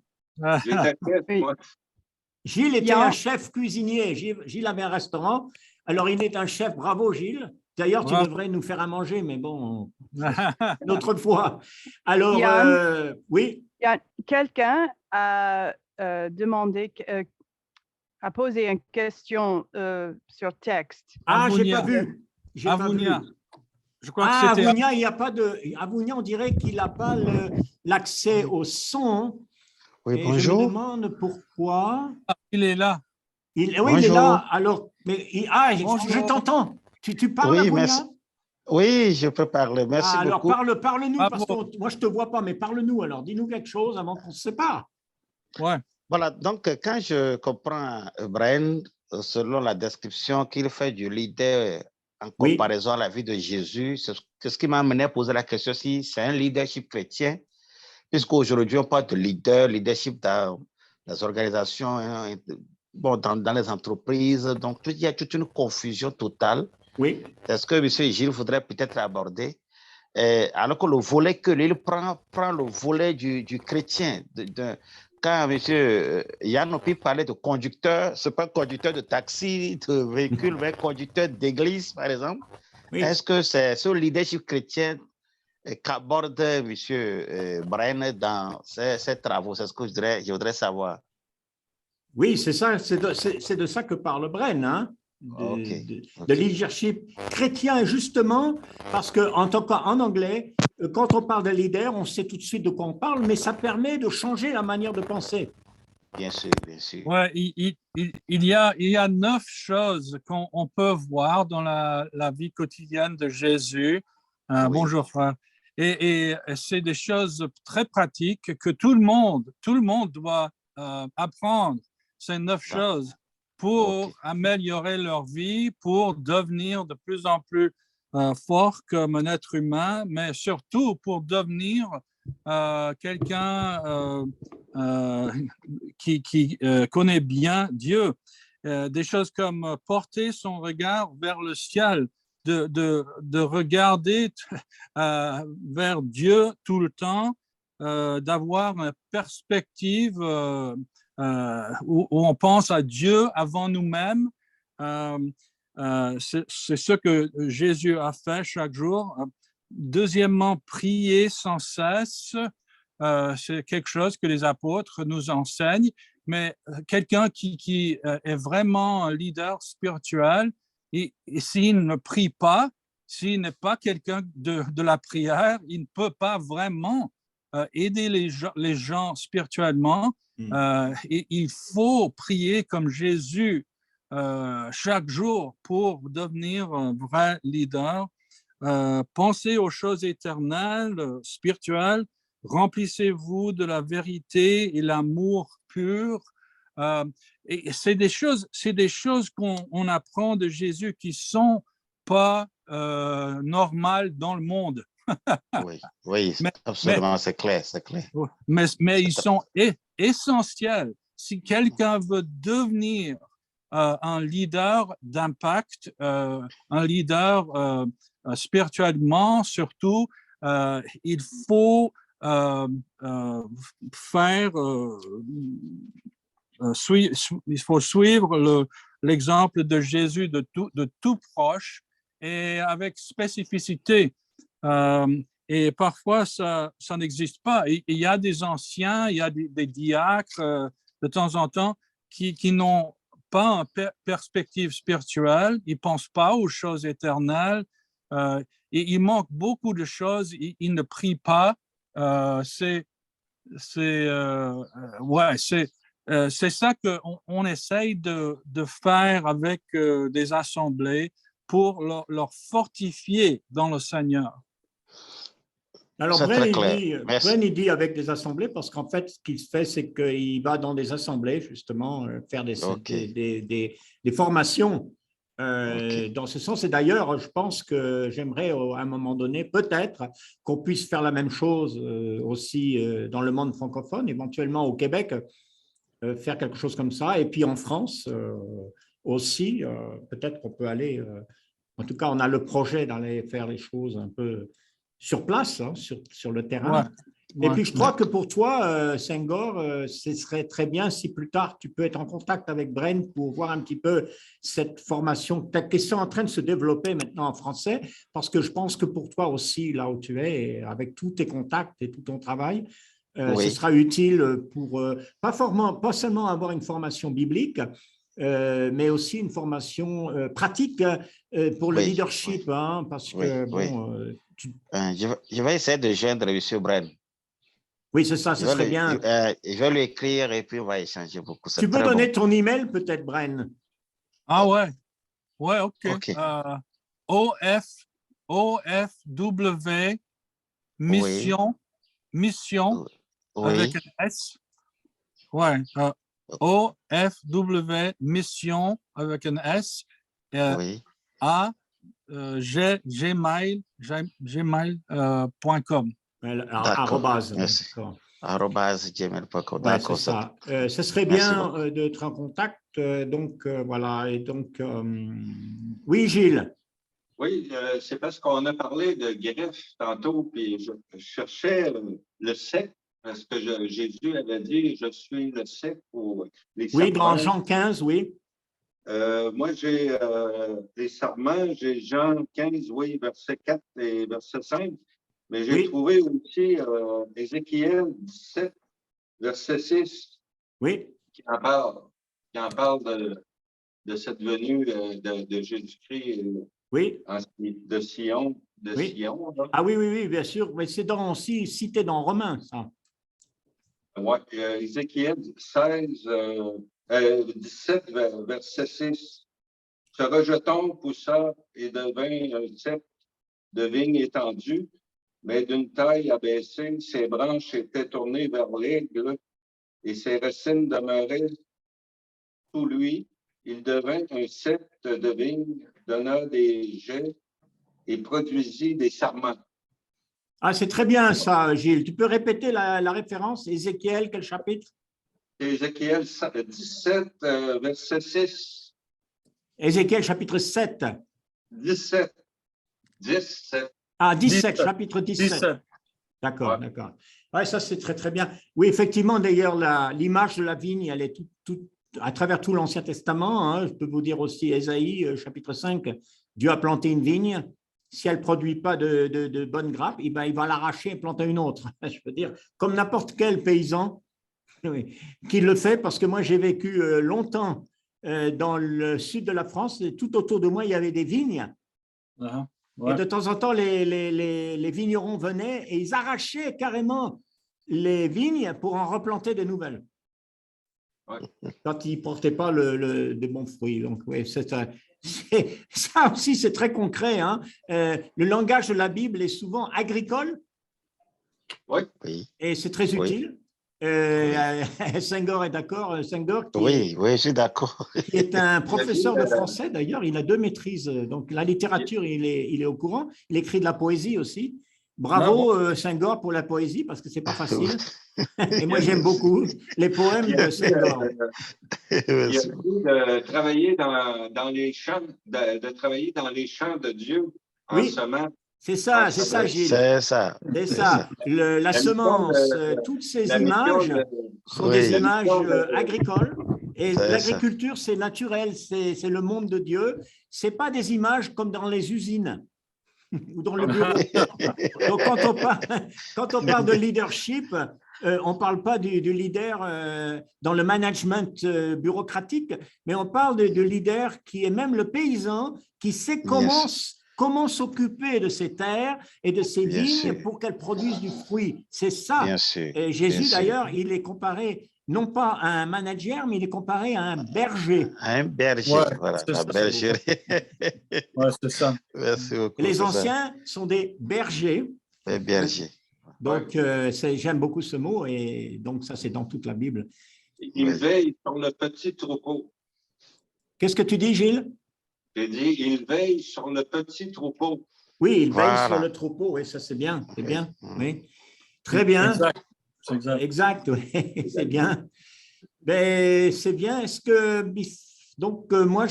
Gilles était un chef cuisinier. Gilles avait un restaurant. Alors, il est un chef. Bravo, Gilles. D'ailleurs, tu devrais nous faire à manger, mais bon, une autre fois. Alors, Yann, oui. Quelqu'un a demandé, a posé une question sur texte. Ah, je n'ai pas vu. Avounia. Je crois que c'était Avounia, il n'y a pas de. Avounia, on dirait qu'il n'a pas l'accès au son. Oui, et bonjour. Je me demande pourquoi. Il est là. Oui, il est là. Alors, mais je t'entends. Tu parles, oui, Avounia? merci. Oui, je peux parler. Merci beaucoup. Alors, parle-nous, parce que moi, je ne te vois pas, mais parle-nous. Alors, dis-nous quelque chose avant qu'on se sépare. Ouais. Voilà, donc quand je comprends Brian, selon la description qu'il fait du leader en comparaison à la vie de Jésus, c'est ce qui m'a amené à poser la question si c'est un leadership chrétien, puisqu'aujourd'hui on parle de leadership dans les organisations, dans les entreprises, donc il y a toute une confusion totale. Oui. C'est ce que M. Gilles voudrait peut-être aborder. Alors que le volet que lui prend le volet du chrétien. Quand M. Yannopi parlait de conducteur, ce n'est pas conducteur de taxi, de véhicule, mais conducteur d'église, par exemple. Oui. Est-ce que c'est ce leadership chrétien qu'aborde M. Brian dans ses travaux? C'est ce que je voudrais savoir. Oui, c'est ça, c'est de ça que parle Brian, hein? De leadership chrétien, justement, parce qu'en anglais, quand on parle de leader, on sait tout de suite de quoi on parle, mais ça permet de changer la manière de penser. Bien sûr, bien sûr. Ouais, il y a 9 choses qu'on peut voir dans la vie quotidienne de Jésus. Oui. Bonjour, frère. Et c'est des choses très pratiques que tout le monde doit apprendre. Ces 9 choses pour améliorer leur vie, pour devenir de plus en plus fort comme un être humain, mais surtout pour devenir quelqu'un qui connaît bien Dieu. Des choses comme porter son regard vers le ciel, de regarder vers Dieu tout le temps, d'avoir une perspective où on pense à Dieu avant nous-mêmes. C'est ce que Jésus a fait chaque jour. Deuxièmement, prier sans cesse. C'est quelque chose que les apôtres nous enseignent, mais quelqu'un qui est vraiment un leader spirituel, et s'il ne prie pas, s'il n'est pas quelqu'un de la prière, il ne peut pas vraiment aider les gens spirituellement. Et il faut prier comme Jésus chaque jour pour devenir un vrai leader. Pensez aux choses éternelles, spirituelles. Remplissez-vous de la vérité et l'amour pur. Et c'est des choses qu'on apprend de Jésus qui sont pas normales dans le monde. oui, absolument, c'est clair. Mais ils sont essentiels. Si quelqu'un veut devenir un leader d'impact, un leader spirituellement surtout, il faut il faut suivre l'exemple de Jésus de tout proche et avec spécificité. Et parfois, ça n'existe pas. Il y a des anciens, il y a des diacres de temps en temps qui n'ont pas une perspective spirituelle, ils ne pensent pas aux choses éternelles, et il manque beaucoup de choses, ils ne prient pas. C'est ça qu'on essaye de faire avec des assemblées pour leur fortifier dans le Seigneur. Alors, Bren, il dit avec des assemblées, parce qu'en fait, ce qu'il fait, c'est qu'il va dans des assemblées, justement, faire des formations dans ce sens. Et d'ailleurs, je pense que j'aimerais, à un moment donné, peut-être qu'on puisse faire la même chose aussi dans le monde francophone, éventuellement au Québec, faire quelque chose comme ça. Et puis en France aussi, peut-être qu'on peut aller… en tout cas, on a le projet d'aller faire les choses un peu sur place, hein, sur le terrain. Ouais. Et puis, je crois que pour toi, Senghor, ce serait très bien si plus tard, tu peux être en contact avec Bren pour voir un petit peu cette formation qui est en train de se développer maintenant en français, parce que je pense que pour toi aussi, là où tu es, avec tous tes contacts et tout ton travail, ce sera utile pour pas seulement avoir une formation biblique, mais aussi une formation pratique pour le leadership, hein, parce que, bon… je vais essayer de joindre M. Bren. Oui, c'est ça, ce serait bien. Je vais lui écrire et puis on va échanger beaucoup. Tu peux donner ton email peut-être, Bren? Ah ouais, ok. OFW mission avec un S. Ouais, OFW mission avec un S. A gmail.com. @gmail.com. D'accord, c'est ça. Ce serait bien d'être en contact. Donc, voilà. Et donc, oui, Gilles. Oui, c'est parce qu'on a parlé de greffe tantôt, puis je cherchais le sec, parce que Jésus avait dit, je suis le sec pour les serments. Oui, dans Jean 15, oui. Moi, j'ai les serments, j'ai Jean 15, oui, verset 4 et verset 5, mais j'ai trouvé aussi Ézéchiel 17, verset 6, qui en parle de cette venue de Jésus-Christ de Sion. Sion, ah oui, bien sûr, mais c'est aussi cité dans Romains, ça. Oui, Ézéchiel 17, verset 6. Ce rejeton poussa et devint un cep de vigne étendue, mais d'une taille abaissée. Ses branches étaient tournées vers l'aigle et ses racines demeuraient sous lui. Il devint un cep de vigne, donna des jets et produisit des sarments. Ah, c'est très bien ça, Gilles. Tu peux répéter la référence? Ézéchiel, quel chapitre? Ézéchiel 17, verset 6. Ézéchiel, chapitre 7. 17. Ah, 17, chapitre 17. D'accord, d'accord. Ouais, ça, c'est très, très bien. Oui, effectivement, d'ailleurs, l'image de la vigne, elle est à travers tout l'Ancien Testament. Hein. Je peux vous dire aussi, Ésaïe, chapitre 5, Dieu a planté une vigne. Si elle ne produit pas de bonnes grappes, il va l'arracher et planter une autre. Je veux dire, comme n'importe quel paysan qui le fait, parce que moi, j'ai vécu longtemps dans le sud de la France, et tout autour de moi, il y avait des vignes. Et de temps en temps, les vignerons venaient et ils arrachaient carrément les vignes pour en replanter de nouvelles. Quand ils ne portaient pas de bons fruits. Donc, oui, ça aussi, c'est très concret. Hein. Le langage de la Bible est souvent agricole. Et c'est très utile. Senghor est d'accord. Senghor, je suis d'accord. Qui est un professeur de français d'ailleurs, il a 2 maîtrises. Donc la littérature, il est au courant. Il écrit de la poésie aussi. Bravo Senghor pour la poésie parce que c'est pas facile. Et moi j'aime beaucoup les poèmes de Senghor. Il a dit de travailler dans les champs, de travailler dans les champs de Dieu en semant. C'est ça, Gilles. C'est ça. La semence, toutes ces images sont des images agricoles. Et l'agriculture, c'est naturel, c'est le monde de Dieu. Ce n'est pas des images comme dans les usines ou dans le bureau. Donc, quand on parle de leadership, on ne parle pas du leader dans le management bureaucratique, mais on parle du leader qui est même le paysan, qui sait comment s'occuper de ces terres et de ces vignes pour qu'elles produisent du fruit. C'est ça. Et Jésus, d'ailleurs, il est comparé non pas à un manager, mais il est comparé à un berger. Un berger, Ouais, voilà, c'est la ça. bergerie. Ouais, c'est ça. Merci beaucoup. Les c'est ça. anciens sont des bergers. Un berger. Donc, j'aime beaucoup ce mot et donc ça, c'est dans toute la Bible. Il veille sur le petit troupeau. Qu'est-ce que tu dis, Gilles? J'ai dit, il veille sur le petit troupeau. Oui, il veille Voilà. sur le troupeau. Oui, ça, c'est bien. C'est bien. Oui. Très bien. Exact. C'est exact. Exact, oui, c'est bien. Ben, c'est bien. Est-ce que donc moi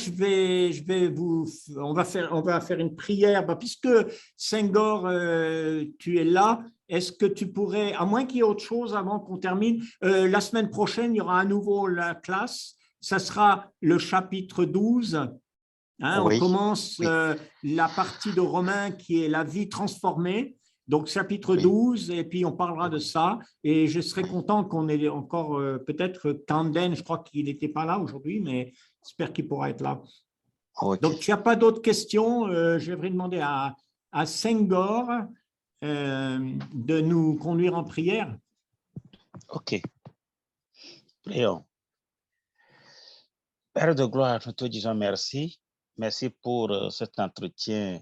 on va faire une prière. Ben, puisque Senghor, tu es là, est-ce que tu pourrais, à moins qu'il y ait autre chose avant qu'on termine, la semaine prochaine, il y aura à nouveau la classe. Ça sera le chapitre 12. Hein, Oui. On commence Oui. la partie de Romains qui est la vie transformée. Donc, chapitre Oui. 12, et puis on parlera de ça. Et je serais content qu'on ait encore peut-être Camden, je crois qu'il n'était pas là aujourd'hui, mais j'espère qu'il pourra être là. Ok. Donc, tu n'as pas d'autres questions? Je vais demander à Senghor de nous conduire en prière. Ok. Prions. Père de gloire, nous te disons merci. Merci pour cet entretien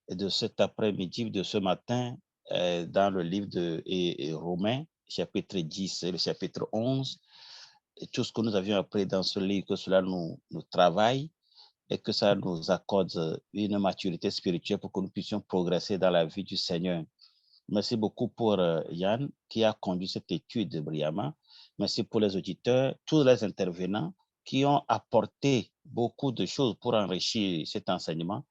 de cet après-midi, de ce matin, dans le livre de Romains, chapitre 10 et le chapitre 11. Et tout ce que nous avions appris dans ce livre, que cela nous travaille et que ça nous accorde une maturité spirituelle pour que nous puissions progresser dans la vie du Seigneur. Merci beaucoup pour Yann qui a conduit cette étude brillamment. Merci pour les auditeurs, tous les intervenants qui ont apporté beaucoup de choses pour enrichir cet enseignement.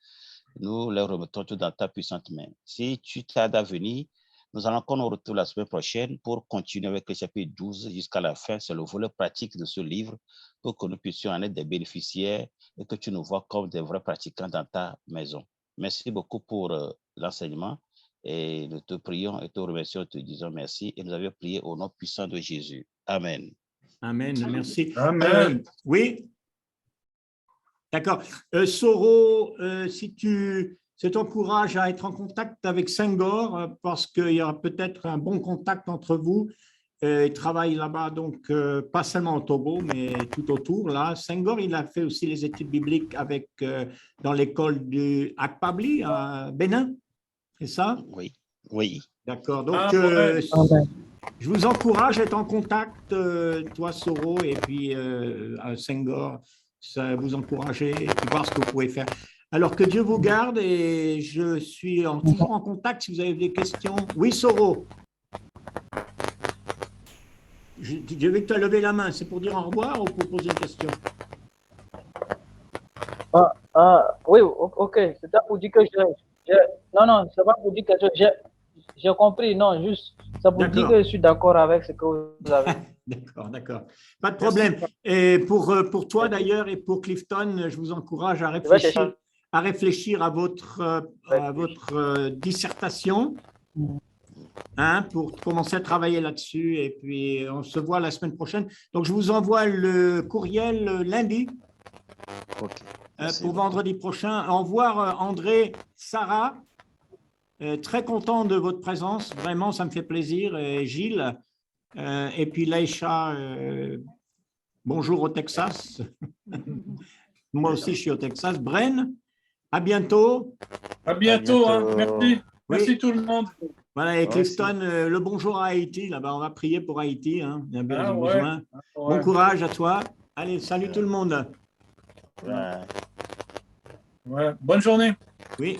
Nous les remettons tout dans ta puissante main. Si tu tardes à venir, nous allons encore nous retrouver la semaine prochaine pour continuer avec le chapitre 12 jusqu'à la fin. C'est le volet pratique de ce livre pour que nous puissions en être des bénéficiaires et que tu nous vois comme des vrais pratiquants dans ta maison. Merci beaucoup pour l'enseignement et nous te prions et te remercions, te disons merci et nous avons prié au nom puissant de Jésus. Amen. Amen, merci. Amen. Oui. D'accord. Soro, si tu t'encourages à être en contact avec Senghor, parce qu'il y aura peut-être un bon contact entre vous. Il travaille là-bas, donc pas seulement au Togo, mais tout autour. Là, Senghor, il a fait aussi les études bibliques dans l'école du Akpabli à Bénin. C'est ça? Oui. Oui. D'accord. Donc, Amen. je vous encourage à être en contact, toi, Soro, et puis Senghor. Ça vous encourager et puis voir ce que vous pouvez faire. Alors que Dieu vous garde et je suis toujours en contact si vous avez des questions. Oui, Soro. Je vais que tu as levé la main. C'est pour dire au revoir ou pour poser une question? Oui, ok. C'est ça pour dire que non, c'est pas pour dire que j'ai compris. Non, juste, ça pour dire que je suis d'accord avec ce que vous avez. D'accord. Pas de problème. Et pour toi d'ailleurs et pour Clifton, je vous encourage à réfléchir à votre dissertation, hein, pour commencer à travailler là-dessus. Et puis, on se voit la semaine prochaine. Donc, je vous envoie le courriel lundi pour vendredi prochain. Au revoir, André, Sarah. Très content de votre présence. Vraiment, ça me fait plaisir. Et Gilles. Et puis Laïcha, bonjour au Texas. Moi aussi, je suis au Texas. Bren, à bientôt. À bientôt. Hein. Merci. Oui. Merci tout le monde. Voilà, et Clifton, le bonjour à Haïti. Là-bas, on va prier pour Haïti. Hein. Il y a bien besoin. Ouais. Bon courage à toi. Allez, salut tout le monde. Ouais. Bonne journée. Oui.